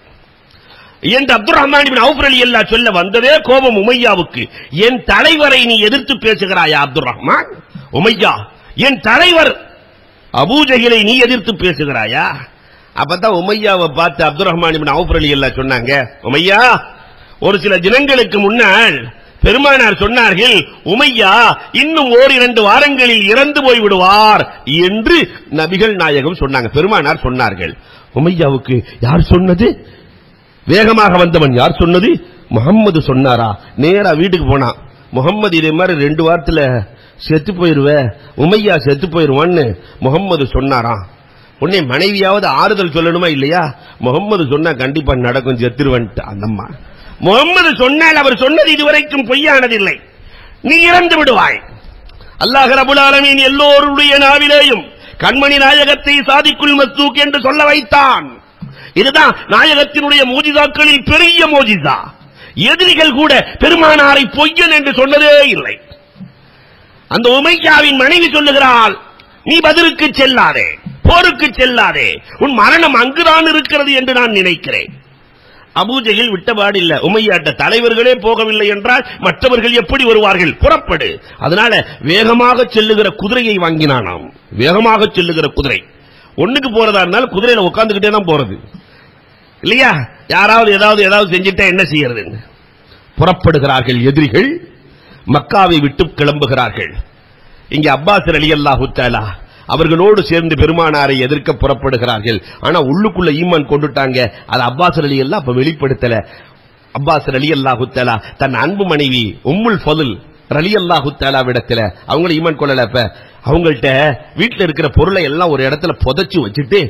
என்று அப்துல் ரஹ்மான் இப்னு அவுஃப் ரலியல்லாஹு சொல்ல வந்ததே கோபம் உமையாவுக்கு. என் தலைவரை நீ எதிர்த்து பேசுகிறாயா அப்துல் ரஹ்மான்? உமையா, என் தலைவர் அபூஜஹிலை நீ எதிர்த்து பேசுகிறாயா? அப்பதான் உமையாவை பார்த்து அப்துல் ரஹ்மான் இப்னு அவுஃப் ரலியல்லாஹு சொன்னாங்க, உமையா, ஒரு சில தினங்களுக்கு முன்னால் பெருமானார் சொன்னார்கள், உமையா இன்னும் 1-2 வாரங்களில் இறந்து போய் விடுவார் என்று நபிகள் நாயகம் சொன்னாங்க. பெருமானார் சொன்னார்கள். உமையாவுக்கு யார் சொன்னது? வேகமாக வந்தவன் யார் சொன்னது? முஹம்மது சொன்னாரா? நேரா வீட்டுக்கு போனான். முஹம்மது இதே மாதிரி 2 வாரத்துல செத்து போயிருவ, உமையா செத்து போயிருவான்னு முஹம்மது சொன்னாரா? உன்னை மனைவியாவது ஆறுதல் சொல்லணுமா இல்லையா? முஹம்மது சொன்னா கண்டிப்பா நடக்கும், செத்துருவன்ட்டு. அந்தம்மா முகம்மது சொன்னால் அவர் சொன்னது இதுவரைக்கும் பொய்யானதில்லை, நீ இறந்து விடுவாய். அல்லாஹ் ரப்பல் ஆலமீன் எல்லோருடைய நாவிலேயும் கண்மணி நாயகத்தை சாதிக்குல் மஸ்தூக் என்று சொல்ல வைத்தான். இதுதான் நாயகத்தினுடைய மோஜிதாக்களில் பெரிய மோஜிதா. எதிரிகள் கூட பெருமானாரை பொய்யன் என்று சொன்னதே இல்லை. அந்த உமையாவின் மனைவி சொல்லுகிறாள், நீ பதிலுக்கு செல்லாதே, போருக்கு செல்லாதே, உன் மரணம் அங்குதான் இருக்கிறது என்று நான் நினைக்கிறேன். அபூஜஹில் விட்டபாடில்லை, உமையாட்ட தலைவர்களே போகவில்லை என்றால் மற்றவர்கள் எப்படி வருவார்கள், புறப்படு. அதனால வேகமாக செல்லுகிற குதிரையை வாங்கினானாம். வேகமாக செல்லுகிற குதிரை. ஒண்ணுக்கு போறதா இருந்தாலும் குதிரையில உட்கார்ந்துகிட்டே தான் போறது இல்லையா? யாராவது ஏதாவது செஞ்சுட்டா என்ன செய்யறது? புறப்படுகிறார்கள் எதிரிகள், மக்காவை விட்டு கிளம்புகிறார்கள். இங்கே அப்பாஸ் ரலியல்லாஹு தஆலா அவர்களோடு சேர்ந்து பெருமானாரை எதிர்க்க புறப்படுகிறார்கள். ஆனா உள்ளுக்குள்ள ஈமான் கொண்டுட்டாங்க. அது அப்பாஸ் ரலியல்லாஹு அப்ப வெளிப்படுத்தல. அப்பாஸ் ரலியல்லாஹு தஆலா தன் அன்பு மனைவி உம்முல் ஃபதுல் ரலியல்லாஹு தஆலா விடத்துல அவங்கள ஈமான் கொள்ளல. அப்ப அவங்கள்ட்ட வீட்டுல இருக்கிற பொருளை எல்லாம் ஒரு இடத்துல புதைச்சு வச்சுட்டு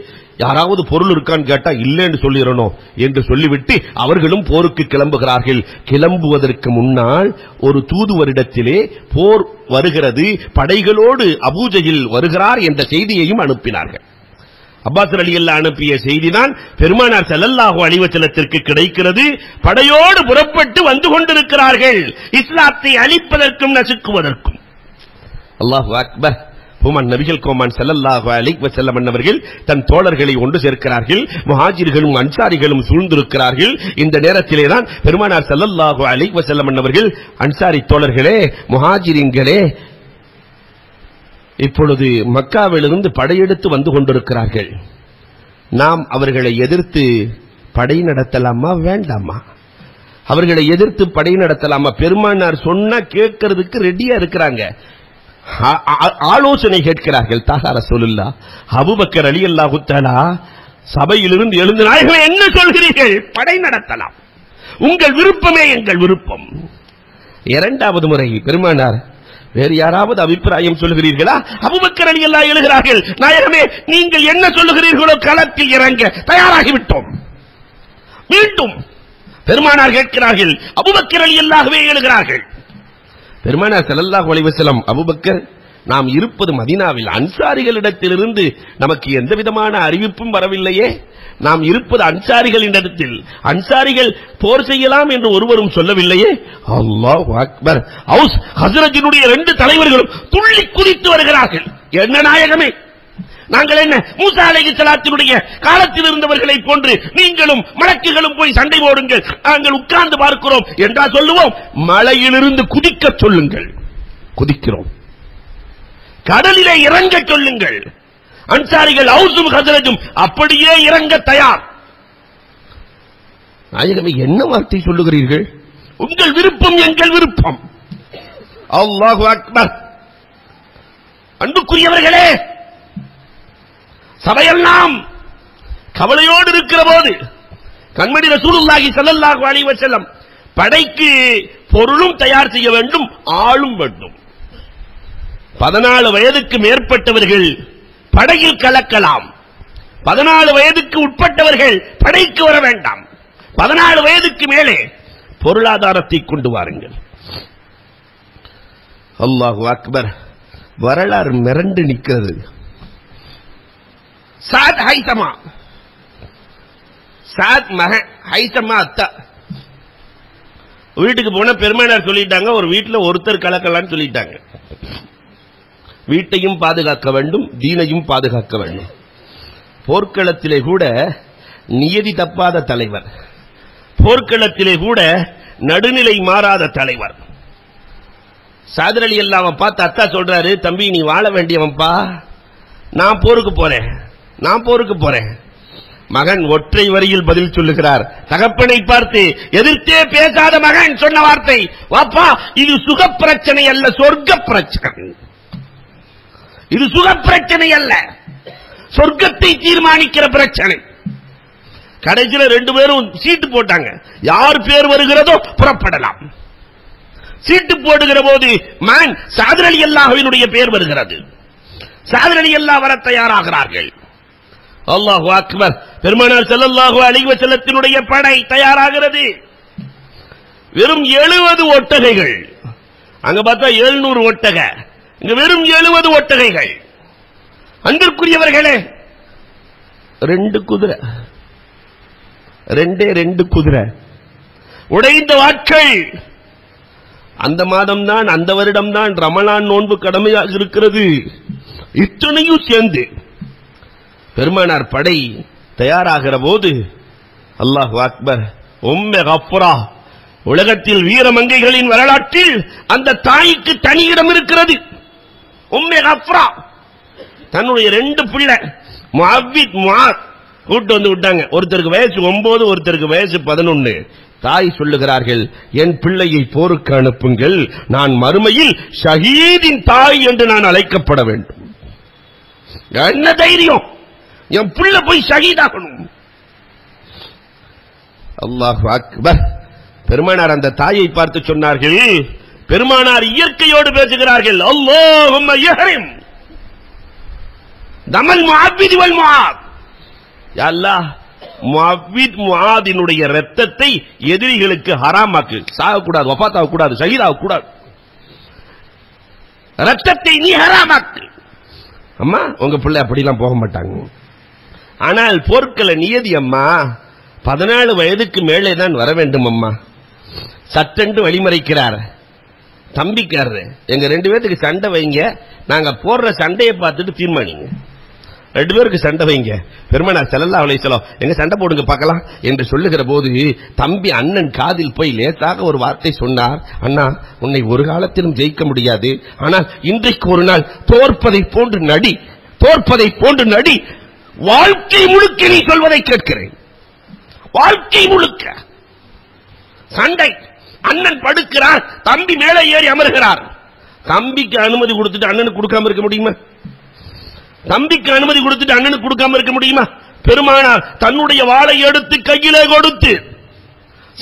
யாராவது பொருள் இருக்கான்னு கேட்டா இல்லைன்னு சொல்லிடணும் என்று சொல்லிவிட்டு அவர்களும் போருக்கு கிளம்புகிறார்கள். கிளம்புவதற்கு முன்னால் ஒரு தூதுவரிடத்திலே போர் வருகிறது, படைகளோடு அபூஜஹில் வருகிறார் என்ற செய்தியையும் அனுப்பினார்கள். அப்பாஸ் ரலியல்லாஹு அனுப்பிய செய்திதான் பெருமானார் ஸல்லல்லாஹு அலைஹி வஸல்லத்திற்கு கிடைக்கிறது. படையோடு புறப்பட்டு வந்து கொண்டிருக்கிறார்கள், இஸ்லாத்தை அழிப்பதற்கும் நசுக்குவதற்கும். அல்லாஹு அக்பர். பூமான் நபிகள் கோமான் ஸல்லல்லாஹு அலைஹி வஸல்லம் அவர்கள் தன் தோழர்களை ஒன்று சேர்க்கிறார்கள். முஹாஜிர்களும் அன்சாரிகளும் சூழ்ந்திருக்கிறார்கள். இந்த நேரத்திலே தான் பெருமானார் ஸல்லல்லாஹு அலைஹி வஸல்லம் அவர்கள், அன்சாரி தோழர்களே, முஹாஜிரின்களே, இப்பொழுது மக்காவிலிருந்து படையெடுத்து வந்து கொண்டிருக்கிறார்கள். நாம் அவர்களை எதிர்த்து படை நடத்தலாமா வேண்டாமா? அவர்களை எதிர்த்து படை நடத்தலாமா? பெருமானார் சொன்னா கேட்கறதுக்கு ரெடியா இருக்கிறாங்க. ஆலோசனை கேட்கிறார்கள். தாஹா ரசூலுல்லாஹ். அபூபக்கர் ரலியல்லாஹு தஆலா சபையிலிருந்து எழுந்து, நாயகமே என்ன சொல்கிறீர்கள்? படை நடத்தலாம், உங்கள் விருப்பமே எங்கள் விருப்பம். இரண்டாவது முறை பெருமானார், வேறு யாராவது அபிப்பிராயம் சொல்கிறீர்களா? அபூபக்கர் ரலியல்லாஹு எழுகிறார்கள், நாயகமே நீங்கள் என்ன சொல்லுகிறீர்களோ களத்தில் இறங்க தயாராகிவிட்டோம். மீண்டும் பெருமானார் கேட்கிறார்கள், அபூபக்கர் ரலியல்லாஹுவே எழுகிறார்கள். பெருமானார் ஸல்லல்லாஹு அலைஹி வஸல்லம், அபூபக்கர், நாம் இருப்பது மதீனாவில், அன்சாரிகளிடத்திலிருந்து நமக்கு எந்த விதமான அறிவிப்பும் வரவில்லையே. நாம் இருப்பது அன்சாரிகளிடத்தில், அன்சாரிகள் போர் செய்யலாம் என்று ஒருவரும் சொல்லவில்லையே. அல்லாஹு அக்பர். ஹவுஸ் ஹஸ்ரஜினுடைய 2 தலைவர்களும் துள்ளி குதித்து வருகிறார்கள். என்ன நாயகமே, நாங்கள் என்ன மூசா அலைஹிஸ்ஸலாத்தினுடைய காலத்தில் இருந்தவர்களை போன்று நீங்களும் மலக்குகளும் போய் சண்டை போடுங்கள், நாங்கள் உட்கார்ந்து பார்க்கிறோம் என்றா சொல்லுவோம்? மலையிலிருந்து குதிக்க சொல்லுங்கள், குதிக்கிறோம். கடலிலே இறங்க சொல்லுங்கள். அன்சாரிகள் ஹவுஸும் ஹஸ்ரஜும் அப்படியே இறங்க தயார். நாயகமே என்ன வார்த்தை சொல்லுகிறீர்கள்? உங்கள் விருப்பம் எங்கள் விருப்பம். அல்லாஹு அக்பர். அன்புக்குரியவர்களே, சபையெல்லாம் கவலையோடு இருக்கிற போது கண்மணி ரசூலுல்லாஹி ஸல்லல்லாஹு அலைஹி வஸல்லம் படைக்கு பொருளும் தயார் செய்ய வேண்டும், ஆளும் வேண்டும். 14 வயதுக்கு மேற்பட்டவர்கள் படையில் கலக்கலாம், 14 வயதுக்கு உட்பட்டவர்கள் படைக்கு வர வேண்டாம். 14 வயதுக்கு மேலே பொருளாதாரத்தை கொண்டு வாருங்கள். அல்லாஹு அக்பர். வரலாறு மிரண்டு நிற்கிறது. சாத் ஹைசமா, சாத் மகன், ஹைசமா அத்தா. வீட்டுக்கு போன பெருமானார் சொல்லிட்டாங்க, ஒரு வீட்டில் ஒருத்தர் கலக்கலான்னு சொல்லிட்டாங்க. வீட்டையும் பாதுகாக்க வேண்டும், தீனையும் பாதுகாக்க வேண்டும். போர்க்களத்திலே கூட நியதி தப்பாத தலைவர், போர்க்களத்திலே கூட நடுநிலை மாறாத தலைவர். சாத் ரலியல்லாஹு பார்த்து அத்தா சொல்றாரு, தம்பி நீ வாழ வேண்டியவன்பா, நான் போருக்கு போறேன், நான் போருக்கு போறேன். மகன் ஒற்றை வரியில் பதில் சொல்லுகிறார். தகப்பனை பார்த்து எதிர்த்தே பேசாத மகன் சொன்ன வார்த்தை, வாப்பா இது சுக பிரச்சனை அல்ல, சொர்க்க பிரச்சனை. இது சுக பிரச்சனை அல்ல, சொர்க்கத்தை தீர்மானிக்கிற பிரச்சனை. கடைசியில 2 பேரும் சீட்டு போட்டாங்க, யார் பேர் வருகிறதோ புறப்படலாம். சீட்டு போடுகிற போது மகன் சாத் ரலியல்லாஹுவினுடைய பேர் வருகிறது. சாத் ரலியல்லாஹு வர தயாராகிறார்கள். அல்லாஹு அக்பர். பெருமானார் ஸல்லல்லாஹு அலைஹி வஸல்லத்தினுடைய படை தயாராகிறது. வெறும் 70 ஒட்டகைகள். அங்க பார்த்தா 700 ஒட்டக, இங்க வெறும் 70 ஒட்டகைகள். அன்பிற்குரியவர்களே, 2 குதிரை, 2 குதிரை, உடைந்த வாட்கள். அந்த மாதம் தான், அந்த வருடம் தான் ரமலான் நோன்பு கடமையாக இருக்கிறது. இத்தனையும் சேர்ந்து பெருமானார் படை தயாராகிற போது, அல்லாஹ் அக்பர், உம்மே கஃப்ரா, உலகத்தில் வீரமங்கைகளின் வரலாற்றில் அந்த தாய்க்கு தனி இடம் இருக்கிறது. உம்மே கஃப்ரா தன்னுடைய 2 பிள்ளை முஅவ்வித் முஆத் கூட்டு வந்து விட்டாங்க. ஒருத்தருக்கு வயசு 9, ஒருத்தருக்கு வயசு 11. தாய் சொல்லுகிறார்கள், என் பிள்ளையை போருக்கு அனுப்புங்கள், நான் மறுமையில் ஷஹீதின் தாய் என்று நான் அழைக்கப்பட வேண்டும். என்ன தைரியம், என் பிள்ளை போய் ஷஹீதாகணும். அல்லாஹ் அக்பர். பெருமானார் அந்த தாயை பார்த்து சொன்னார்கள், பெருமானார் இயற்கையோடு பேசுகிறார்கள், அல்லாஹும்ம யஹ்ரிம் தமல் முஅவ்வித் வல் முஆத். யா அல்லாஹ், முஅவ்வித் முஆதினுடைய இரத்தத்தை எதிரிகளுக்கு ஹராமாக்கு, சாகக்கூடாது, வஃபாத்தாக கூடாது, ஷஹீதாக கூடாது, இரத்தத்தை நீ ஹராமாக்கு. அம்மா, உங்க பிள்ளை அப்படிலாம் போக மாட்டாங்க. ஆனால் போர்க்கள நியதி அம்மா, 14 வயதுக்கு மேலே தான் வர வேண்டும் அம்மா. சட்டென்று வழிமறைக்கிறார். தம்பிக்காரரு, எங்க 2 பேருக்கு சண்டை வைங்க, நாங்க போடுற சண்டையை பார்த்துட்டு தீர்மானிங்க. 2 பேருக்கு சண்டை வைங்க. பெருமானார் ஸல்லல்லாஹு அலைஹி வஸல்லம், எங்க சண்டை போடுங்க பார்க்கலாம் என்று சொல்லுகிற போது, தம்பி அண்ணன் காதில் போய் லேசாக ஒரு வார்த்தை சொன்னார், அண்ணா, உன்னை ஒரு காலத்திலும் ஜெயிக்க முடியாது, ஆனால் இன்றைக்கு ஒரு நாள் தோற்பதை போன்று நடி, தோற்பதை போன்று நடி, வாழ்க்கை முழுக்க நீ சொல்வதை கேட்கிறேன், வாழ்க்கை முழுக்க சண்டை. அண்ணன் படுக்கிறார், தம்பி மேலே ஏறி அமர்கிறார். தம்பிக்கு அனுமதி கொடுத்துட்டு அண்ணனுக்கு கொடுக்காம இருக்க முடியுமா? தம்பிக்கு அனுமதி கொடுத்துட்டு அண்ணனுக்கு கொடுக்காம இருக்க முடியுமா? பெருமானார் தன்னுடைய வாளை எடுத்து கையிலே கொடுத்து,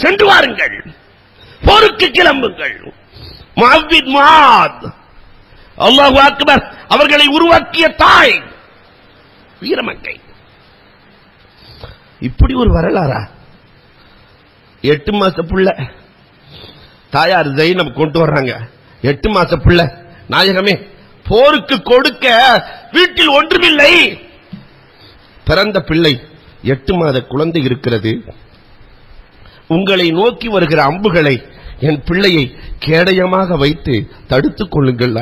சென்று வாருங்கள், போருக்கு கிளம்புங்கள். முஅவ்வித் முஆத், அல்லாஹு அக்பர், அவர்களை உருவாக்கிய தாய், வீரமங்கை. இப்படி ஒரு வரலாறா? 8 மாச புள்ள தாயார் ஜைனப் கொண்டு வர்றாங்க. 8 மாச புள்ள, நாயகமே, போருக்கு கொடுக்க வீட்டில் ஒன்றுமில்லை. பிறந்த பிள்ளை, 8 மாத குழந்தை இருக்கிறது. உங்களை நோக்கி வருகிற அம்புகளை என் பிள்ளையை கேடயமாக வைத்து தடுத்துக் கொள்ளுங்கள்.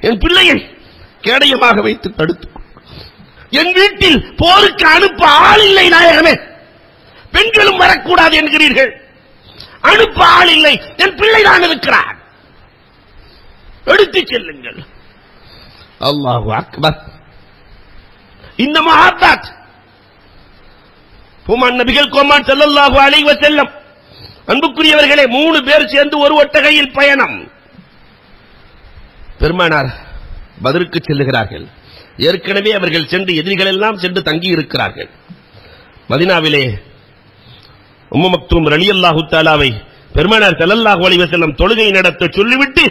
என் பிள்ளையை கேடயமாக வைத்து தடுத்து, என் வீட்டில் போருக்கு அனுப்ப ஆள் இல்லை நாயகமே, பெண்களும் வரக்கூடாது என்கிறீர்கள், அனுப்ப ஆள் இல்லை, என் பிள்ளை தான் இருக்கிறார், எடுத்துச் செல்லுங்கள். அல்லாஹு அக்பர். இந்த மஹப்பத் பூமான் நபிகள் கோமான் ஸல்லல்லாஹு அலைஹி வஸல்லம், அன்புக்குரியவர்களே, 3 பேர் சேர்ந்து ஒரு ஒட்டகையில் பயணம். பெருமானார் பத்ருக்கு செல்லுகிறார்கள். ஏற்கனவே அவர்கள் சென்று எதிரிகள் எல்லாம் சென்று தங்கி இருக்கிறார்கள். மதீனாவிலே உம்மு மக்தூம் ரலியல்லாஹு தஆலாவை பெருமானார் ஸல்லல்லாஹு அலைஹி வஸல்லம் தொழுகை நடத்த சொல்லிவிட்டு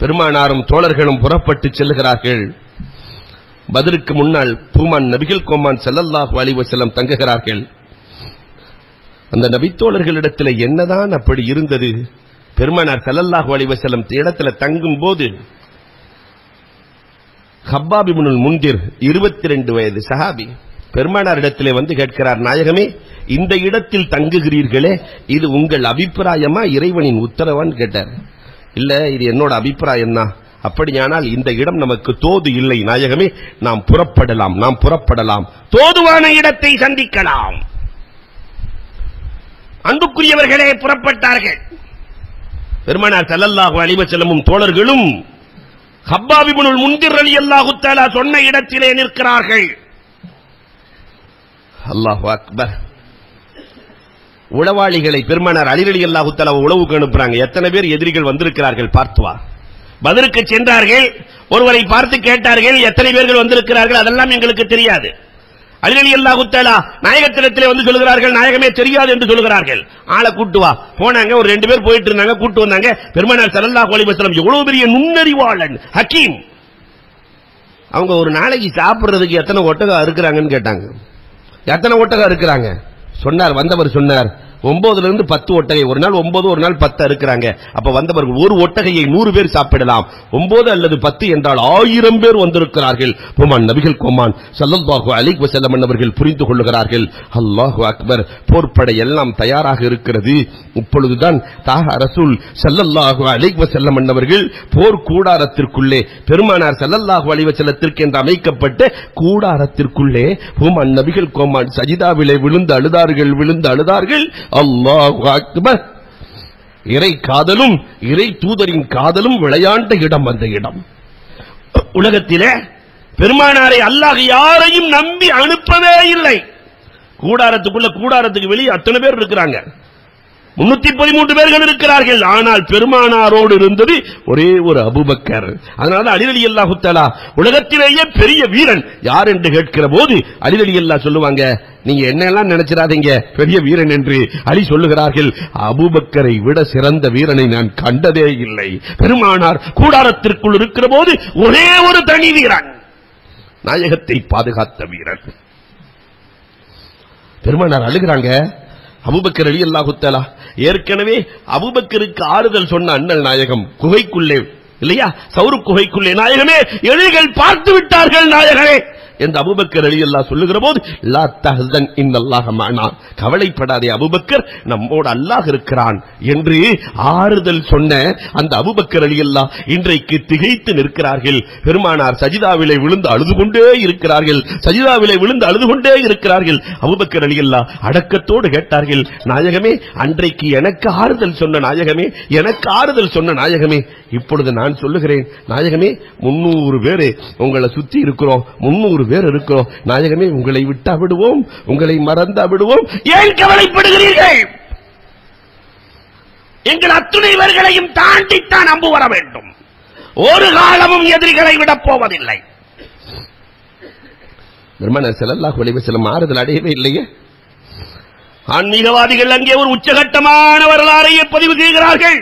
பெருமானாரும் தோழர்களும் புறப்பட்டு செல்லுகிறார்கள். பத்ருக்கு முன்னால் பூமான் நபிகள் கோமான் ஸல்லல்லாஹு அலைஹி வஸல்லம் தங்குகிறார்கள். அந்த நபித்தோழர்களிடத்தில் என்னதான் அப்படி இருந்தது? பெருமானார் ஸல்லல்லாஹு அலைஹி வஸல்லம் இடத்துல தங்கும் போது ஹப்பாப் இப்னுல் முன்திர் 22 வயது சஹாபி பெருமானார் இடத்திலே வந்து கேட்கிறார், நாயகமே, இந்த இடத்தில் தங்குகிறீர்களே, இது உங்கள் அபிப்பிராயமா இறைவனின் உத்தரவான்னு கேட்டார். இல்ல, இது என்னோட அபிப்பிராயம் தான். அப்படியானால் இந்த இடம் நமக்கு தோது இல்லை நாயகமே, நாம் புறப்படலாம், நாம் புறப்படலாம், தோதுவான இடத்தை சந்திக்கலாம். அன்புக்குரியவர்களே, புறப்பட்டார்கள். பெருமானார் ஸல்லல்லாஹு அலைஹி வஸல்லமும் தோழர்களும் ஹப்பாப் இப்னுல் முன்திர் ரலியல்லாஹு தஆலா சொன்ன இடத்திலே நிற்கிறார்கள். அல்லாஹு அக்பர். உளவாளிகளை பெருமானார் அலி ரலியல்லாஹு தஆலா உளவுக்கு அனுப்புறாங்க. எத்தனை பேர் எதிரிகள் வந்திருக்கிறார்கள் பார்த்து வா. பத்ருக்கு சென்றார்கள். ஒருவரை பார்த்து கேட்டார்கள், எத்தனை பேர்கள் வந்திருக்கிறார்கள்? அதெல்லாம் எங்களுக்கு தெரியாது. அலி ரலியல்லாஹு தஆலா நாயகத்திடத்திலே வந்து சொல்கிறார்கள், நாயகமே தெரியாது என்று சொல்கிறார்கள். ஆளை கூட்டு வா. போனாங்க. ஒரு 2 பேர் போயிட்டு இருந்தாங்க, கூட்டு வந்தாங்க. பெருமானார் ஸல்லல்லாஹு அலைஹி வஸல்லம் எவ்வளவு பெரிய நுண்ணறிவாளன், ஹக்கீம். அவங்க ஒரு நாளைக்கு சாப்பிடுறதுக்கு எத்தனை ஒட்டகம் இருக்கிறாங்கன்னு கேட்டாங்க. எத்தனை ஒட்டகம் இருக்கிறாங்க சொன்னார். வந்தவர் சொன்னார், 9 இருந்து 10 ஒட்டகை, ஒரு நாள் 9 ஒரு நாள் 10 இருக்கிறாங்க. அப்ப வந்தவர்கள் ஒரு ஒட்டகையை 100 பேர் சாப்பிடலாம். 9 அல்லது 10 என்றால் 1000 பேர் வந்திருக்கிறார்கள். பெருமான் நபிகள் கோமான் ஸல்லல்லாஹு அலைஹி வஸல்லம் அவர்கள் புரிந்து கொள்ளுகிறார்கள். அல்லாஹு அக்பர், போர்ப்படை எல்லாம் தயாராக இருக்கிறது. இப்பொழுதுதான் தாஹா ரசூல் ஸல்லல்லாஹு அலைஹி வஸல்லம் அவர்கள் போர் கூடாரத்திற்குள்ளே, பெருமானார் ஸல்லல்லாஹு அலைஹி வஸல்லத்திற்கு என்று அமைக்கப்பட்ட கூடாரத்திற்குள்ளே பெருமான் நபிகள் கோமான் சஜிதாவிலே விழுந்து அழுதார்கள். அல்லாஹு அக்பர். இறை காதலும் இறை தூதரின் காதலும் விளையாண்ட இடம் அந்த இடம். உலகத்திலே பெருமானாரை அல்லாஹ் யாரையும் நம்பி அனுப்பவே இல்லை. கூடாரத்துக்கு வெளியே அத்தனை பேர் இருக்கிறாங்க, 313 பேர்கள் இருக்கிறார்கள். ஆனால் பெருமானாரோடு இருந்தது ஒரே ஒரு அபூபக்கர். அதனால அலி ரலியல்லாஹு தஆலா உலகத்திலேயே பெரிய வீரன் யார் என்று கேட்கிற போது அலி ரலியல்லாஹு சொல்லுவாங்க, நீங்க என்னெல்லாம் நினைச்சிடாதீங்க பெரிய வீரன் என்று. அலி சொல்லுகிறார்கள், அபூபக்கரை விட சிறந்த வீரனை நான் கண்டதே இல்லை. பெருமானார் கூடாரத்திற்குள் இருக்கிற போது ஒரே ஒரு தனி வீரன், நாயகத்தை பாதுகாத்த வீரன். பெருமானார் அழுகிறாங்க. அபூபக்கர் ரலியல்லாஹு தஆலா ஏற்கனவே அபூபக்கருக்கு ஆறுதல் சொன்ன அண்ணல் நாயகம் குகைக்குள்ளே இல்லையா, சௌரு குகைக்குள்ளே, நாயகமே எதிரிகள் பார்த்து விட்டார்கள் நாயகமே என்று அபூபக்கர் ரலியல்லாஹு சொல்லுகிற போது, லா தஹ்சன் இன்னல்லாஹ மஅனா, கவலைப்படாதே அபூபக்கர், நம்மோடு அல்லாஹ் இருக்கிறான் என்று ஆறுதல் சொன்ன அந்த அபூபக்கர் ரலியல்லாஹு இன்றைக்கு திகைத்து நிற்கிறார்கள். பெருமானார் சஜிதாவிலே விழுந்து அழுது கொண்டே இருக்கிறார்கள். அபூபக்கர் ரலியல்லாஹு அடக்கத்தோடு கேட்டார்கள், நாயகமே அன்றைக்கு எனக்கு ஆறுதல் சொன்ன நாயகமே, இப்பொழுது நான் சொல்லுகிறேன் நாயகமே, 300 பேர் உங்களை சுத்தி இருக்கிறோம், 300 பேர் இருக்கிறோம் நாயகமே, உங்களை விட்டா விடுவோம், உங்களை மறந்தா விடுவோம், ஏன் கவலைப்படுகிறீர்கள்? எங்கள் அத்துணைவர்களையும் தாண்டித்தான் அம்பு வர வேண்டும், ஒரு காலமும் எதிரிகளை விடப் போவதில்லை. பெருமானார் ஸல்லல்லாஹு அலைஹி வஸல்லம் ஆறுதல் அடையவே இல்லையே. ஆன்மீகவாதிகள் அங்கே ஒரு உச்சகட்டமான வரலாறையே பதிவு செய்கிறார்கள்.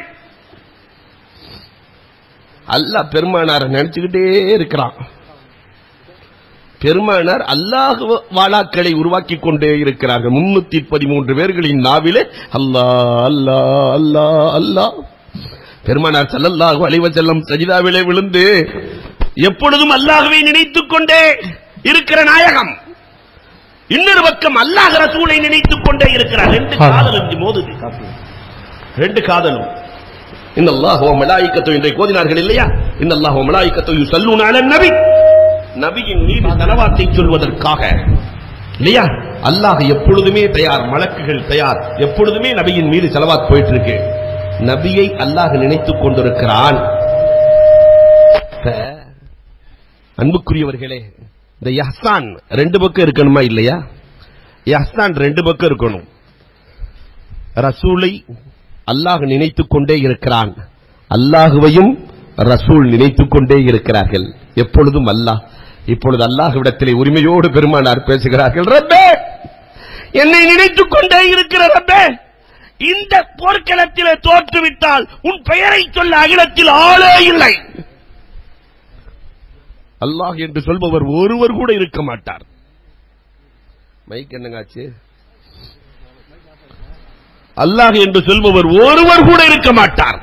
அல்லாஹ் பெருமானாரை நினைச்சுக்கிட்டே இருக்கிறான். பெருமானார் அல்லாஹ் வாளாக்களை உருவாக்கி கொண்டே இருக்கிறார்கள். 313 பேர்களின் நாவிலே அல்லாஹ் அல்லாஹ் அல்லாஹ் அல்லாஹ். பெருமானார் ஸல்லல்லாஹு அலைஹி வஸல்லம் சஜிதாவிலே விழுந்து எப்பொழுதும் அல்லாஹ்வை நினைத்துக் கொண்டே இருக்கிற நாயகம், இன்னொரு பக்கம் அல்லாஹ் ரசூலை நினைத்துக் கொண்டே இருக்கிறார். ரெண்டு காதலும் மோதுது, ரெண்டு காதலும். இன்னல்லாஹு வ மலாயிகத்து இன்றை கோதினார்கள் இல்லையா, இன்னல்லாஹு வ மலாயிகத்து யுஸல்லூன அலன் நபி, நபியின் மீது ஸலவாத்தை சொல்வதற்காக இல்லையா. அல்லாஹ் எப்பொழுதுமே தயார், மலக்குகள் தயார், எப்பொழுதுமே நபியின் மீது ஸலவாத் போயிட்டு இருக்கு. நபியை அல்லாஹ் நினைத்துக் கொண்டிருக்கிறான். அன்புக்குரியவர்களே, இந்த இஹ்சான் ரெண்டு பக்கம் இருக்கணுமா இல்லையா? இஹ்சான் ரெண்டு பக்கம் இருக்கணும். ரசூலை அல்லாஹ் நினைத்துக் கொண்டே இருக்கிறான், அல்லாஹுவையும் ரசூல் நினைத்துக் கொண்டே இருக்கிறார்கள் எப்பொழுதும். அல்லாஹ் இப்பொழுது அல்லாஹ்விடத்திலே உரிமையோடு பெருமானார் பேசுகிறார்கள், ரப்பே என்னை நினைத்துக் கொண்டே இருக்கிற ரப்பே, இந்த போர்க்களத்திலே தோற்றுவிட்டால் உன் பெயரை சொல்ல அகிலத்தில் ஆளே இல்லை. அல்லாஹ் என்று சொல்பவர் ஒருவர் கூட இருக்க மாட்டார். மைக் என்னங்காச்சு? அல்லாஹ் என்று சொல்பவர் ஒருவர் கூட இருக்க மாட்டார்.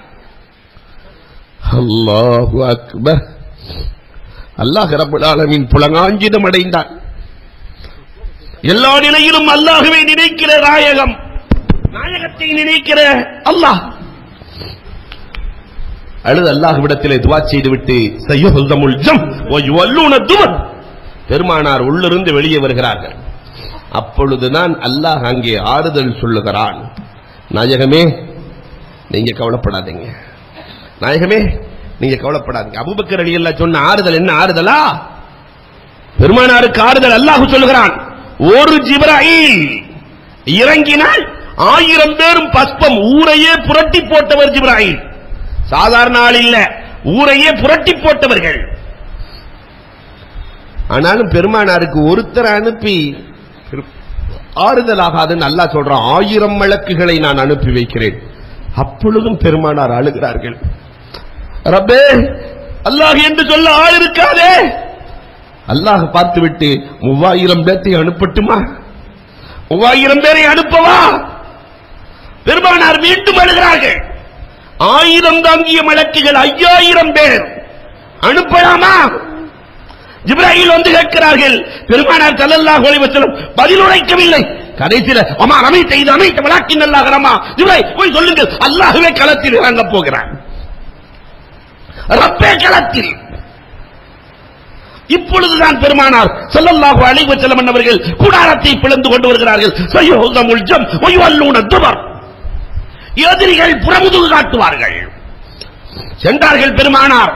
அல்லாஹு அக்பர். அல்லாஹ் ரப்பல் ஆலமீன் புலங்காஞ்சிதம் அடைந்தார். எல்லா நிலையிலும் அல்லாஹ்வை நினைக்கிற நாயகம், நாயகத்தை நினைக்கிற அல்லாஹ். அழுது அல்லாஹ்விடத்திலே துஆ செய்துவிட்டு சய்யுஹுல் ஜம் வ யுவல்லூன துபர், பெருமானார் உள்ளிருந்து வெளியே வருகிறார்கள். அப்பொழுதுதான் அல்லாஹ் அங்கே ஆறுதல் சொல்லுகிறான், நாயகமே நீங்க கவலைப்படாதீங்க, நாயகமே நீங்க கவலைப்படாதீங்க. அபூபக்கர் ரலியல்லாஹு சொன்ன ஆறுதல் என்ன ஆறுதலா? பெருமானாருக்கு ஆறுதல் அல்லாஹ் சொல்லுகிறான். ஒரு ஜிப்ராயில் இறங்கினால் 1000 பேரும் பஸ்பம், ஊரையே புரட்டி போட்டவர் ஜிப்ராயில், சாதாரண ஆள் இல்ல, ஊரையே புரட்டி போட்டவர்கள். ஆனாலும் பெருமானாருக்கு ஒருத்தர் அனுப்பி ஆறுதலாகாதுன்னு அல்லாஹ் சொல்றான். 1000 மலக்குகளை நான் அனுப்பி வைக்கிறேன். அப்பொழுதும் பெருமானார் அழுகிறார்கள், ரப்பே அல்லாஹ் என்று சொல்ல ஆள் இருக்காதே. அல்லாஹ் பார்த்துவிட்டு 3000 பேரை அனுப்பட்டுமா, 3000 பேரை அனுப்பவா? பெருமானார் மீண்டும் அழுகிறார்கள். 1000 தாங்கிய மலக்குகள் 5000 பேர் அனுப்பலாமா? ஜிப்ராயில் வந்து கேட்கிறார்கள். பெருமானார் ஸல்லல்லாஹு அலைஹி வஸல்லம் பதில் உரைக்கவில்லை. கடைசியில் அம்மா ரமைத்த இது அமைத்த வலாக்கின் அல்லாஹ் ரமா, ஜிப்ராயில் போய் சொல்லுங்கள், அல்லாஹ்வே களத்தில் இறங்க போகிறான், ரப்பே களத்தில். இப்பொழுதுதான் பெருமானார் ஸல்லல்லாஹு அலைஹி வஸல்லம் அவர்கள் கூடாரத்தை பிளந்து கொண்டு வருகிறார்கள். சய்யுஹுல் ஜம் வயுல்லூன துபர், எதிரிகள் புறமுதுகு காட்டுவார்கள். சென்றார்கள் பெருமானார்.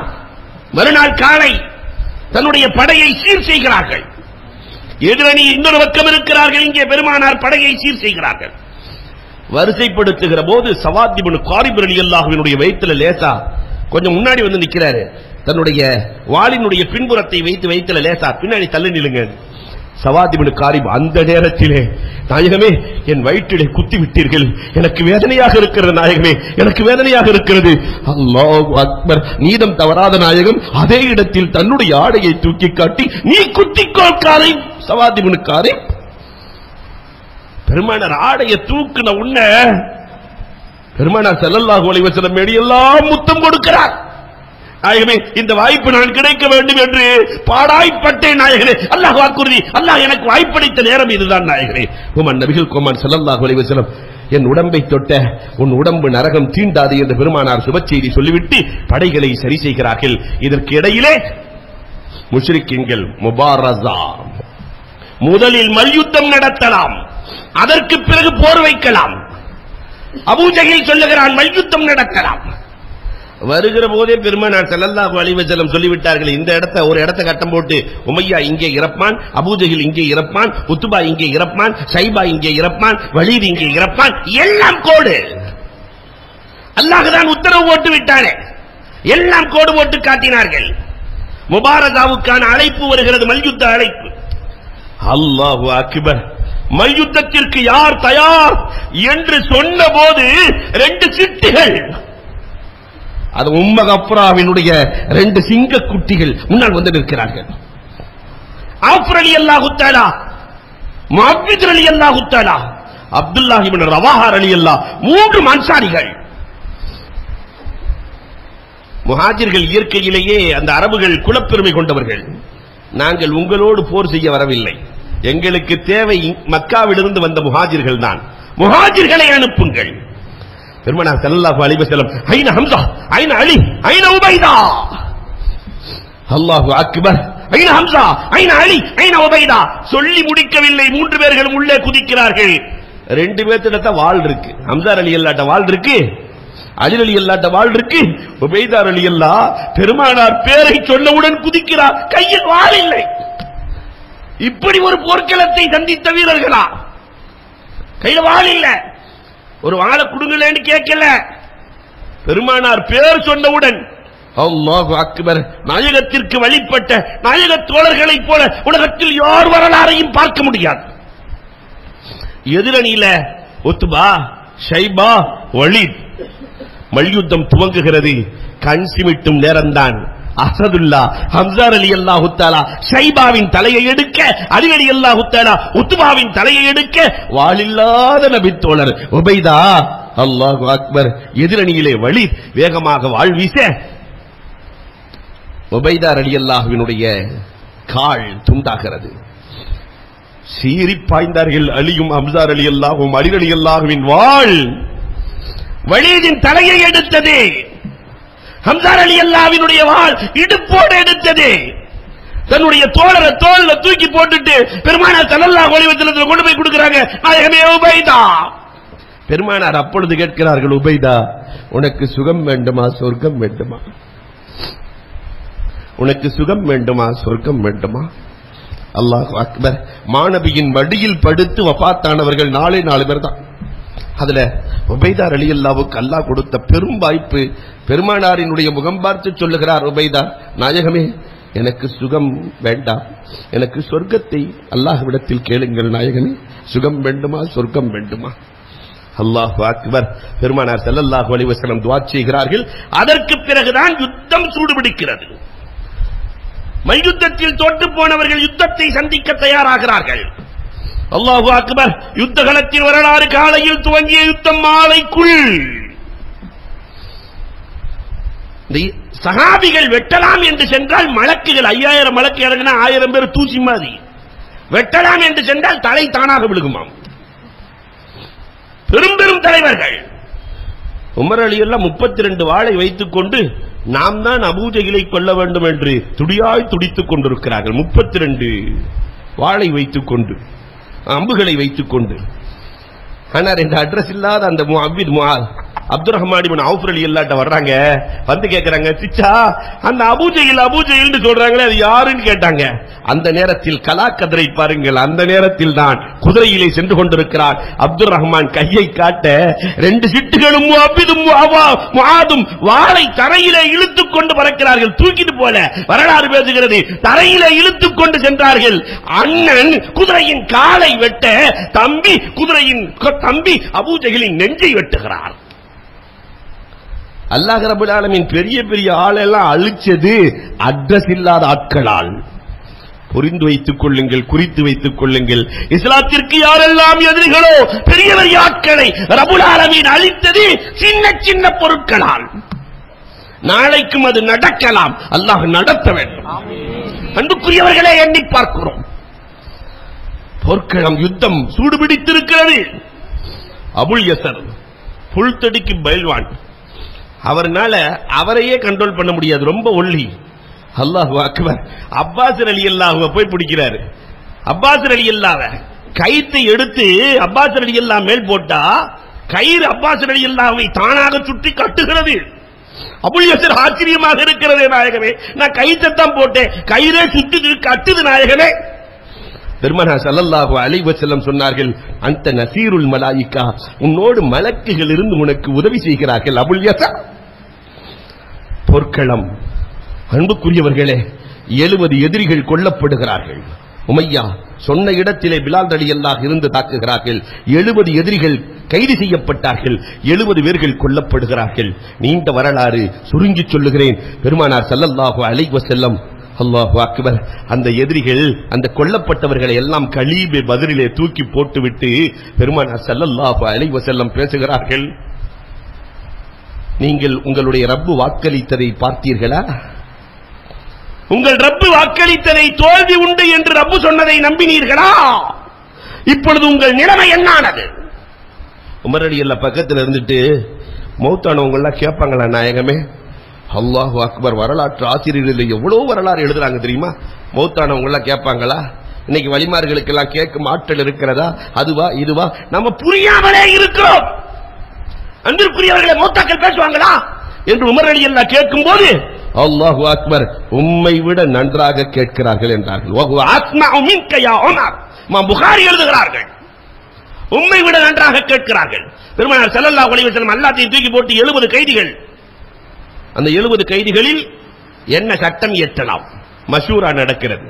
மறுநாள் காலை தன்னுடைய படையை சீர் செய்கிறார்கள். எதிரணி இன்னொரு பக்கம் இருக்கிறார்கள். இங்கே பெருமானார் படையை சீர் செய்கிறார்கள். வரிசைப்படுத்துகிற போது சவாத் இப்னு காரிப் ரலியல்லாஹு அன்ஹுவினுடைய வயித்துல லேசா கொஞ்சம் முன்னாடி வந்து நிற்கிறாரு. தன்னுடைய வாளினுடைய பின்புறத்தை வைத்து வயித்துல லேசா பின்னாடி தள்ளி நிலுங்க. சவாத் இப்னு காரிப் அந்த நேரத்திலே, நாயகமே என் வயிற்றிலே குத்தி விட்டீர்கள், எனக்கு வேதனையாக இருக்கிறது நாயகமே, எனக்கு வேதனையாக இருக்கிறது. அல்லாஹு அக்பர். நீதம் தவறாத நாயகம் அதே இடத்தில் தன்னுடைய ஆடையை தூக்கி காட்டி, நீ குத்திக்கோள் காரிப். சவாத் இப்னு காரிப் பெருமானார் ஆடையை தூக்குன உன்ன பெருமானார் ஸல்லல்லாஹு அலைஹி வஸல்லம் எல்லாம் முத்தம் கொடுக்கிறார். நாயகமே இந்த வாய்ப்பு நான் கிடைக்க வேண்டும் என்று பாடாய்ப்பட்டேன் நாயகனே. அல்லாஹ் வாக்குறுதி, அல்லாஹ் எனக்கு வாய்ப்பளித்த நேரம் இதுதான் நாயகனே. உமன் நபிகள் கோமான் ஸல்லல்லாஹு அலைஹி வஸல்லம் என் உடம்பை தொட்ட உன் உடம்பு நரகம் தீண்டாது என்று பெருமானார் சுப செய்தி சொல்லிவிட்டு படைகளை சரி செய்கிறார்கள். இதற்கு இடையிலே முஷ்ரிக்கீன்கள் முபாரஸா, முதலில் மல்யுத்தம் நடத்தலாம், அதற்கு பிறகு போர் வைக்கலாம். அபூ ஜஹீல் சொல்லுகிறான் மல்யுத்தம் நடத்தலாம். வருகிற போதே பெருமானார் ஸல்லல்லாஹு அலைஹி வஸல்லம் சொல்லிவிட்டார்கள், இந்த இடத்தை ஒரு இடத்தை கட்டம் போட்டு உமையா இங்கே இறப்பான், அபூ ஜஹீல் இங்கே இறப்பான், உத்பா இங்கே இறப்பான், ஷைபா இங்கே இறப்பான், வலீத் இங்கே இறப்பான். எல்லாம் கோடு. அல்லாஹ் தான் உத்தரவு போட்டு விட்டானே. எல்லாம் கோடு போட்டு காட்டினார்கள். முபாரஸாவுக்கான அழைப்பு வருகிறது, மல்யுத்த அழைப்பு. அல்லாஹு அக்பர். மல்யுத்தத்திற்கு யார் தயார் என்று சொன்ன போது 2 சிட்டுகள், அது உம்ம கஃப்ராவினுடைய 2 சிங்க குட்டிகள் முன்னால் வந்து நிற்கிறார்கள். ஆஃப் ரலியல்லாஹு தஆலா, முஅவ்வித் ரலியல்லாஹு தஆலா, அப்துல்லாஹ் இப்னு ரவாஹா ரலியல்லாஹு, 3 அன்சாரிகள். முஹாஜிர்கள் இயற்கையிலேயே அந்த அரபுகள் குலப்பெருமை கொண்டவர்கள். நாங்கள் உங்களோடு போர் செய்ய வரவில்லை, எங்களுக்கு தேவை மக்காவிலிருந்து வந்த முஹாஜிர்கள் தான், முஹாஜிர்களை அனுப்புங்கள். பெருமானார் ஸல்லல்லாஹு அலைஹி வஸல்லம் ஐன ஹம்ஸா, ஐன அலி, ஐன உபைதா. அல்லாஹு அக்பர். ஐன ஹம்ஸா, ஐன அலி, ஐன உபைதா. சொல்லி முடிக்கவில்லை, 3 பேர்களும் உள்ளே குதிக்கிறார்கள். 2 பேர்த்திட்ட வாள் இருக்கு. ஹம்ஸா ரலியல்லாஹு வாள் இருக்கு, அலி ரலியல்லாஹு வாள் இருக்கு. உபைதா ரலியல்லாஹு பெருமானார் பேரை சொன்னவுடன் குதிக்கிறார், கையில் வாள் இல்லை. இப்படி ஒரு போர்க்களத்தை சந்தித்த வீரர்களா? கையில வாள் இல்ல, ஒரு வாளை கொடுங்களேன்னு கேட்கல. பெருமானார் பேர் சொன்னவுடன் அல்லாஹு அக்பர். நாயகத்திற்கு வழிபட்ட நாயக தோழர்களைப் போல உலகத்தில் யார் வரலாறையும் பார்க்க முடியாது. எதிரணியில உத்பா, ஷைபா, வலீத். மல்யுத்தம் துவங்குகிறது. கண் சிமிட்டும் நேரம்தான். அசதுல்லா, ஹம்ஸா ரலியல்லாஹு தஆலா ஷைபாவின் தலையை எடுக்க, அலி ரலியல்லாஹு தஆலா உத்பாவின் தலையை எடுக்க, வாளில்லாத நபித்தோழர் உபைதா. அல்லாஹு அக்பர். எதிரணியிலே வலீத் வேகமாக வாள் வீச, உபைதா ரலியல்லாஹுவினுடைய கால் துண்டாகிறது. சீறி பாய்ந்தார்கள் அலியும் ஹம்ஸா ரலியல்லாஹுவும். அலி ரலியல்லாஹுவின் வாள் வலீதின் தலையை எடுத்தது. ஹம்ஸா ரலியல்லாஹுவினுடைய வாள் இடுப்போடு எடுத்தது. தன்னுடைய தோழரை தோள்ல தூக்கி போட்டுட்டு பெருமானார் ஸல்லல்லாஹு அலைஹி வஸல்லம் கொண்டு போய் கொடுக்கிறாங்க. நாயகமே உபைதா. பெருமானார் அப்பொழுது கேட்கிறார்கள், உபைதா உனக்கு சுகம் வேண்டுமா சொர்க்கம் வேண்டுமா? உனக்கு சுகம் வேண்டுமா சொர்க்கம் வேண்டுமா? அல்லாஹு அக்பர். மாணவியின் மடியில் படுத்து வஃபாத்தானவர்கள் 4 பேர் தான். அதுல உபைதா ரலியல்லாஹுவுக்கு அல்லாஹ் கொடுத்த பெரும் வாய்ப்பு. பெருமானாரினுடைய முகம் பார்த்து சொல்லுகிறார் உபைதா, நாயகமே எனக்கு சுகம் வேண்டாம், எனக்கு சொர்க்கத்தை அல்லாஹ்விடத்தில் கேளுங்கள் நாயகமே. சுகம் வேண்டுமா சொர்க்கம் வேண்டுமா? அல்லாஹு அக்பர். பெருமானார் ஸல்லல்லாஹு அலைஹி வஸல்லம் துஆ செய்கிறார்கள். அதற்கு பிறகுதான் யுத்தம் சூடுபிடிக்கிறது. மல்யுத்தத்தில் தோற்று போனவர்கள் யுத்தத்தை சந்திக்க தயாராகிறார்கள். அல்லாஹு அக்பர். யுத்த களத்தின் வரலாறு காலையில் துவங்கிய யுத்தம் மாலைக்குள். சஹாபிகள் வெட்டலாம் என்று சென்றால் மலக்குகள் 5000 மலக்கு இறங்கினா 1000 பேர் தூசி மாதிரி. வெட்டலாம் என்று சென்றால் தலை தானாக விழுகுமாம். பெரும் பெரும் தலைவர்கள். உமர் அலி எல்லாம் 32 வாளை வைத்துக் கொண்டு நாம் தான் அபூஜஹிலை கொல்ல வேண்டும் என்று துடியாய் துடித்துக் கொண்டிருக்கிறார்கள். 32 வாளை வைத்துக் கொண்டு, அம்புகளை வைத்துக் கொண்டு. ஆனால் இந்த அட்ரஸ் இல்லாத அந்த அப்துல் ரஹ்மான் இப்னு அவுஃப் ரலியல்லாஹு வர்றாங்க. வந்து கேக்குறாங்க, சிச்சா அந்த அபூஜஹில் சொல்றாங்களே அது யாருன்னு கேட்டாங்க. அந்த நேரத்தில் கலாக்கதரை பாருங்கள். அந்த நேரத்தில் தான் குதிரையிலே சென்று கொண்டிருக்கிறார் அப்துல் ரஹ்மான். கையை காட்ட 2 சிட்டுகளும் முஆதும் வாளை தரையிலே இழுத்துக் கொண்டு பறக்கிறார்கள். தூக்கிட்டு போல வரலாறு பேசுகிறது. தரையிலே இழுத்துக் கொண்டு சென்றார்கள். அண்ணன் குதிரையின் காலை வெட்ட தம்பி அபூஜஹிலின் நெஞ்சை வெட்டுகிறார். அல்லாஹ் ரப்பல் ஆலமீன் பெரிய பெரிய ஆளெல்லாம் அழிச்சது அட்ரஸ் இல்லாத ஆட்களால். புரிந்து வைத்துக் கொள்ளுங்கள், குறித்து வைத்துக் கொள்ளுங்கள். இஸ்லாத்திற்கு யாரெல்லாம் எதிரிகளோ பெரிய பெரிய ஆட்களை ரப்பல் ஆலமீன் அழித்தது சின்ன சின்ன பொருட்களால். நாளைக்கும் அது நடக்கலாம். அல்லாஹ் நடத்த வேண்டும். அன்புக்குரியவர்களே, எண்ணி பார்க்கிறோம். போர்க்களம் யுத்தம் சூடுபிடித்திருக்கிறது. அபுல் யசர் புல்தடிக்கு பயில்வான். அவர்னால அவரையே கண்ட்ரோல் பண்ண முடியாது, ரொம்ப ஒல்லி. அல்லாஹு அக்பர். அப்பாஸ் ரலியல்லாஹு போய் பிடிக்கிறாரு. அப்பாஸ் ரலியல்லாஹு கயித்தை எடுத்து அப்பாஸ் ரலியல்லாஹு மேல் போட்டா கயிறு அப்பாஸ் ரலியல்லாஹுவை தானாக சுற்றி கட்டுகிறது. அபுல் யசர் ஆச்சரியமாக இருக்கிறது. நாயகமே, நான் கயிற்றைத்தான் போட்டேன், கயிறே சுற்றி கட்டுது நாயகமே. பெருமானார் ஸல்லல்லாஹு அலைஹி வஸல்லம் சொன்னார்கள், அந்த நசீருல் மலாயிகா, உன்னோடு மலக்குகள் இருந்து உனக்கு உதவி செய்கிறார்கள். அபுல் யசர் போர்க்களம். அன்புக்குரியவர்களே, 70 எதிரிகள் கொல்லப்படுகிறார்கள். உமையா சொன்ன இடத்திலே பிலால் ரலியல்லாஹு இருந்து தாக்குகிறார்கள். 70 எதிரிகள் கைது செய்யப்பட்டார்கள். 70 பேர்கள் கொல்லப்படுகிறார்கள். நீண்ட வரலாறு சுருங்கி சொல்லுகிறேன். பெருமானார் ஸல்லல்லாஹு அலைஹி வஸல்லம், அல்லாஹு அக்பர், அந்த எதிரிகள் அந்த கொல்லப்பட்டவர்களை எல்லாம் கலீபே பத்ரிலே தூக்கி போட்டுவிட்டு பெருமானார் ஸல்லல்லாஹு அலைஹி வஸல்லம் பேசுகிறார்கள், நீங்கள் உங்களுடைய ரப்பு வாக்களித்ததை பார்த்தீர்களா? உங்கள் ரப்பு வாக்களித்ததை தோல்வி உண்டு என்று ரப்பு சொன்னதை நம்பினீர்களா? இப்பொழுது உங்கள் நிலைமை என்னானது? உமர் ரலியல்லாஹு பக்கத்தில் இருந்துட்டு மௌத்தானவங்க எல்லாம் கேட்பாங்களா, நாயகமே? அல்லாஹு அக்பர். வரலாற்று ஆசிரியர்கள் எவ்வளவு வரலாறு எழுதுறாங்க தெரியுமா? மௌத்தானவங்க எல்லாம் கேட்பாங்களா? இன்னைக்கு வழிமார்களுக்கு எல்லாம் கேட்கும் ஆற்றல் இருக்கிறதா? அதுவா இதுவா? நம்ம புரியாமலே இருக்கிறோம். அன்பிற்குரியவர்களை மௌத்தாக்கள் பேசுவாங்களா என்று உமர் ரலியல்லாஹு கேட்கும் போது அல்லாஹு அக்பர், உம்மை விட நன்றாக கேட்கிறார்கள் என்றார்கள். புகாரி எழுதுகிறார்கள், உம்மை விட நன்றாக கேட்கிறார்கள். பெருமானார் ஸல்லல்லாஹு அலைஹி வஸல்லம் எல்லாத்தையும் தூக்கி போட்டு 70 கைதிகள். அந்த 70 கைதிகளில் என்ன சட்டம் இயற்றலாம் மஷூரா நடக்கிறது.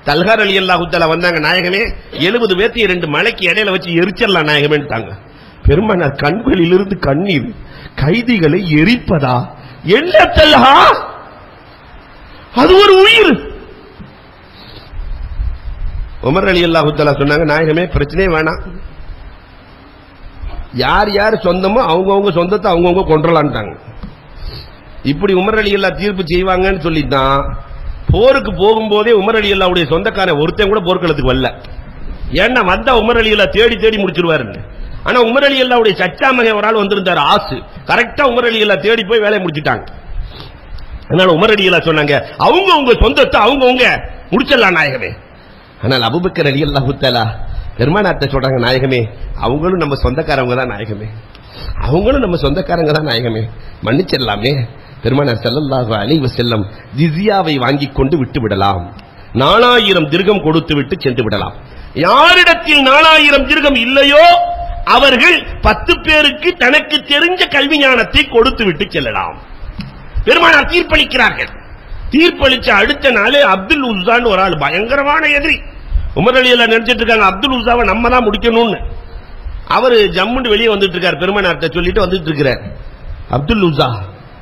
தல்ஹா ரலியல்லாஹு தஆலா வந்தாங்க, நாயகமே 70 பேர்த்தையும் 2 மலைக்கு இடையில வச்சு எரிச்சிடலாம் நாயகமேன்ட்டாங்க. பெருமானார் கண்களிலிருந்து கண்ணீர். கைதிகளை எரிப்பதா? என்ன தல்ஹா, அது ஒரு உயிர். உமர் ரலியல்லாஹு தஆலா சொன்னாங்க, நாயகமே பிரச்சனையே வேணாம், யார் யார் சொந்தமோ அவங்கவுங்க சொந்தத்தை அவங்கவுங்க கொன்றலான்ட்டாங்க. இப்படி உமர் ரலியல்லாஹு தீர்ப்பு செய்வாங்கன்னு சொல்லித்தான் போருக்கு போகும்போதே உமர் ரலியல்லாஹுடைய சொந்தக்காரன் ஒருத்தன் கூட போர்க்களத்துக்கு வரல. ஏன்னா வந்தா உமர் ரலியல்லாஹு தேடி தேடி முடிச்சிருவாரு. ஆனா உமர் ரலியல்லாஹுடைய சச்சா மகன் ஒரு ஆள் வந்திருந்தார், ஆசு. கரெக்டா உமர் ரலியல்லாஹு தேடி போய் வேலையை முடிச்சிட்டாங்க. அதனால உமர் ரலியல்லாஹு சொன்னாங்க, அவங்கவுங்க சொந்தத்தை அவங்கவுங்க முடிச்சிடலாம் நாயகமே. ஆனால் அபூபக்கர் ரலியல்லாஹு தஆலா பெருமானார்ட்ட சொல்றாங்க, நாயகமே அவங்களும் நம்ம சொந்தக்காரங்க தான் நாயகமே, அவங்களும் நம்ம சொந்தக்காரங்க தான் நாயகமே, மன்னிச்சிடலாமே. பெருமானார் ஸல்லல்லாஹு அலைஹி வஸல்லம் ஜிஸியாவை வாங்கி கொண்டு விட்டு விடலாம், 4000 திர்கம் கொடுத்து விட்டு சென்று விடலாம். யாரிடத்தில் 4000 திர்கம் இல்லையோ அவர்கள் 10 பேருக்கு தனக்கு தெரிஞ்ச கல்வி ஞானத்தை கொடுத்து விட்டு செல்லலாம். பெருமானார் தீர்ப்பளிக்கிறார்கள். தீர்ப்பளிச்ச அடுத்த நாளே அப்துல் உஸ்ஸான்னு ஒரு ஆள், பயங்கரமான எதிரி. உமர் ரலியல்லாஹு நினைச்சிட்டு இருக்காங்க அப்துல் உஸ்ஸாவை நம்ம தான் முடிக்கணும்னு. அவரு ஜம்முன்னு வெளியே வந்துட்டு இருக்கார், பெருமானார்ட்ட சொல்லிட்டு வந்துட்டு இருக்கிறார். அப்துல் உஸ்ஸா,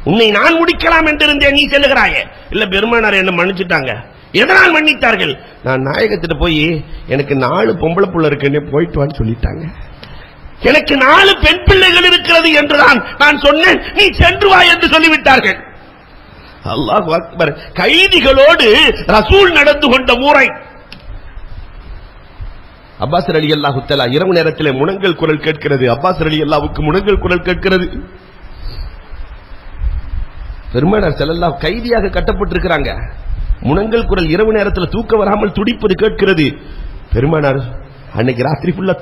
உன்னை நான் முடிக்கலாம் என்று இருந்தேன், நீ செல்லுகிறாயே. இல்ல பெருமானார் என்ன மன்னிச்சுட்டாங்க, எதனால் மன்னித்தார்கள்? நான் நாயகத்திட்ட போய் எனக்கு 4 பொம்பளை புள்ள இருக்குன்னு போயிட்டு வான்னு சொல்லிட்டாங்க. எனக்கு 4 பெண் பிள்ளைகள் இருக்கிறது என்றுதான் நான் சொன்னேன், நீ சென்று வா என்று சொல்லிவிட்டார்கள். அல்லாஹ் அக்பர். கைதிகளோடு ரசூல் நடந்து கொண்ட முறை. அப்பாஸ் ரலியல்லாஹு தஆலா இரவு நேரத்தில் முனங்கல் குரல் கேட்கிறது. அப்பாஸ் ரலியல்லாஹுவுக்கு முனங்கல் குரல் கேட்கிறது. பெருமானார் ஸல்லல்லாஹு கைதியாக கட்டப்பட்டிருக்கிறாங்க. முனங்கல் குரல் இரவு நேரத்தில் தூக்க வராமல் துடிப்பது கேட்கிறது. பெருமானார் அன்னைக்கு ராத்திரி ஃபுல்லா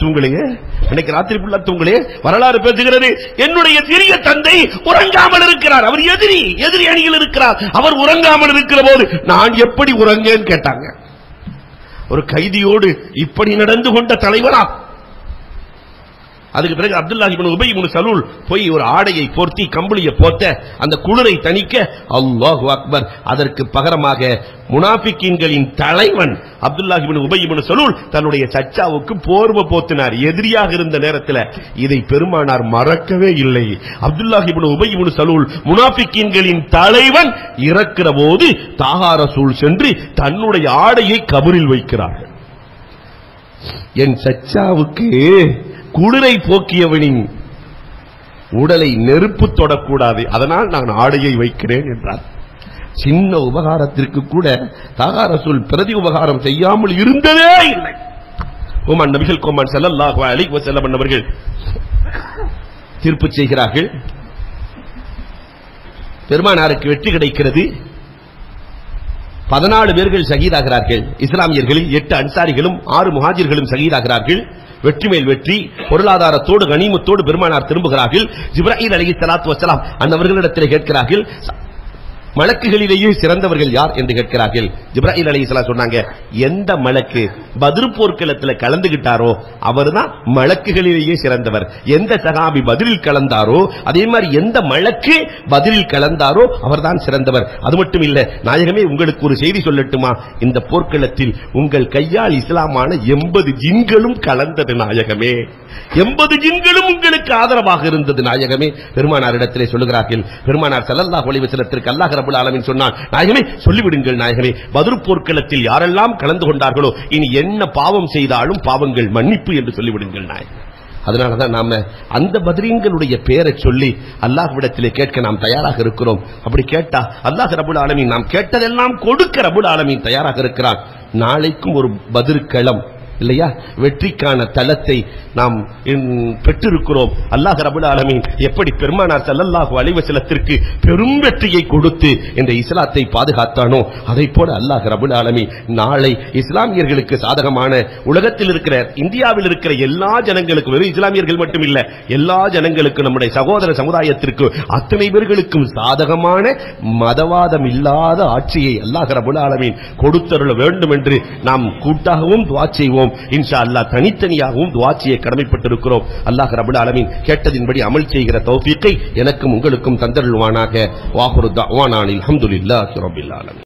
தூங்கலே, வரலாறு பேசுகிறது. என்னுடைய சிறிய தந்தை உறங்காமல் இருக்கிறார், அவர் எதிரி அணியில் இருக்கிறார், அவர் உறங்காமல் இருக்கிற போது நான் எப்படி உறங்கேன்னு கேட்டாங்க. ஒரு கைதியோடு இப்படி நடந்து கொண்ட தலைவரா? அதுக்கு பிறகு அப்துல்லாஹ் இப்னு உபை இப்னு சலூல் போய் ஒரு ஆடையை போர்த்தி கம்பளியை போர்த்த அந்த குளிரை தணிக்க, அல்லாஹு அக்பர், அதற்கு பகரமாக முனாஃபிக்கீன்களின் தலைவன் அப்துல்லாஹ் இப்னு உபை இப்னு சலூல் தன்னுடைய சச்சாவுக்கு போர்வை போத்தினார். எதிரியாக இருந்த நேரத்தில் இதை பெருமானார் மறக்கவே இல்லை. அப்துல்லாஹ் இப்னு உபை இப்னு சலூல் முனாஃபிக்கீன்களின் தலைவன் இறக்கிற போது தாஹா ரசூல் சென்று தன்னுடைய ஆடையை கபரில் வைக்கிறார்கள். என் சச்சாவுக்கு குளிரை போக்கியவனின் உடலை நெருப்பு தொடக்கூடாது, அதனால் நான் ஆடையை வைக்கிறேன் என்றார். சின்ன உபகாரத்திற்கு கூட தாஹா ரசூல் பிரதி உபகாரம் செய்யாமல் இருந்ததே இல்லை. கோமான் நபிகள் கோமான் ஸல்லல்லாஹு அலைஹி வஸல்லம் அவர்கள் தீர்ப்பு செய்கிறார்கள். பெருமானாருக்கு வெற்றி கிடைக்கிறது. 14 பேர்கள் ஷஹீதாகிறார்கள். இஸ்லாமியர்களில் 8 அன்சாரிகளும் 6 முஹாஜிர்களும் ஷஹீதாகிறார்கள். வெற்றி மேல் வெற்றி, பொருளாதாரத்தோடு கனிமத்தோடு பெருமானார் திரும்புகிறார்கள். ஜிப்ராயில் அலைஹிஸ்ஸலாத்து வஸ்ஸலாம் அன்னவர்களிடத்தில் கேட்கிறார்கள், மலக்குகளிலேயே சிறந்தவர்கள் யார் என்று கேட்கிறார்கள். ஜிப்ராயில் அலைஹிஸ்ஸலாம் சொன்னாங்க, எந்த மலக்கு பத்ர் போர்க்களத்தில் கலந்துகிட்டாரோ அவர்தான் மலக்குகளிலேயே சிறந்தவர். எந்த சஹாபி பதிலில் கலந்தாரோ அதே மாதிரி எந்த மலக்கு பதிலில் கலந்தாரோ அவர்தான் சிறந்தவர். அது மட்டும் இல்ல நாயகமே, உங்களுக்கு ஒரு செய்தி சொல்லட்டுமா? இந்த போர்க்களத்தில் உங்கள் கையால் இஸ்லாமான 80 ஜின்களும் கலந்தது நாயகமே. 80 ஜின்களும் உங்களுக்கு ஆதரவாக இருந்தது நாயகமே. பெருமானாரிடத்திலே சொல்லுகிறார்கள். பெருமானார் ஸல்லல்லாஹு அலைஹி வஸல்லத்திற்கு அல்லாஹ் ரப்பல் ஆலமீன் சொன்னான், நாயகமே சொல்லிவிடுங்கள் நாயகமே, பத்ர் போர்க்களத்தில் யாரெல்லாம் கலந்து கொண்டார்களோ இனி என்ன பாவம் செய்தாலும் பாவங்கள் மன்னிப்பு என்று சொல்லிவிடுங்கள் நாயகமே. அதனாலதான் நாம அந்த பத்ரீன்களுடைய பெயரை சொல்லி அல்லாஹ்விடத்திலே கேட்க நாம் தயாராக இருக்கிறோம். அப்படி கேட்டா அல்லாஹ் ரப்பல் ஆலமீன் நாம் கேட்டதெல்லாம் கொடுக்க ரப்பல் ஆலமீன் தயாராக இருக்கிறான். நாளைக்கும் ஒரு பத்ர் களம் இல்லையா, வெற்றிக்கான தலத்தை நாம் பெற்றிருக்கிறோம். அல்லாஹ் ரப்பல் ஆலமீன் எப்படி பெருமானார் ஸல்லல்லாஹு அலைஹி வஸல்லத்திற்கு பெரும் வெற்றியை கொடுத்து இந்த இஸ்லாத்தை பாதுகாத்தானோ அதை போல அல்லாஹ் ரப்பல் ஆலமீன் நாளை இஸ்லாமியர்களுக்கு சாதகமான, உலகத்தில் இருக்கிற இந்தியாவில் இருக்கிற எல்லா ஜனங்களுக்கும், வெறும் இஸ்லாமியர்கள் மட்டும் இல்ல, எல்லா ஜனங்களுக்கும், நம்முடைய சகோதர சமுதாயத்திற்கு அத்தனை பேர்களுக்கும் சாதகமான மதவாதம் இல்லாத ஆட்சியை அல்லாஹ் ரப்பல் ஆலமீன் கொடுத்தருள வேண்டும் என்று நாம் கூட்டாகவும் துஆ செய்வோம். இன்ஷா அல்லாஹ் தனித்தனியாகவும் துஆ செய்ய கடமைப்பட்டிருக்கிறோம். அல்லாஹ் ரப்பல் ஆலமீன் கேட்டதின்படி அமல் செய்கிற தௌஃபீக்கை எனக்கும் உங்களுக்கும் தந்தருள்வானாக. வாஹிரு தஅவானா அல்ஹம்துலில்லாஹி ரப்பில் ஆலமீன்.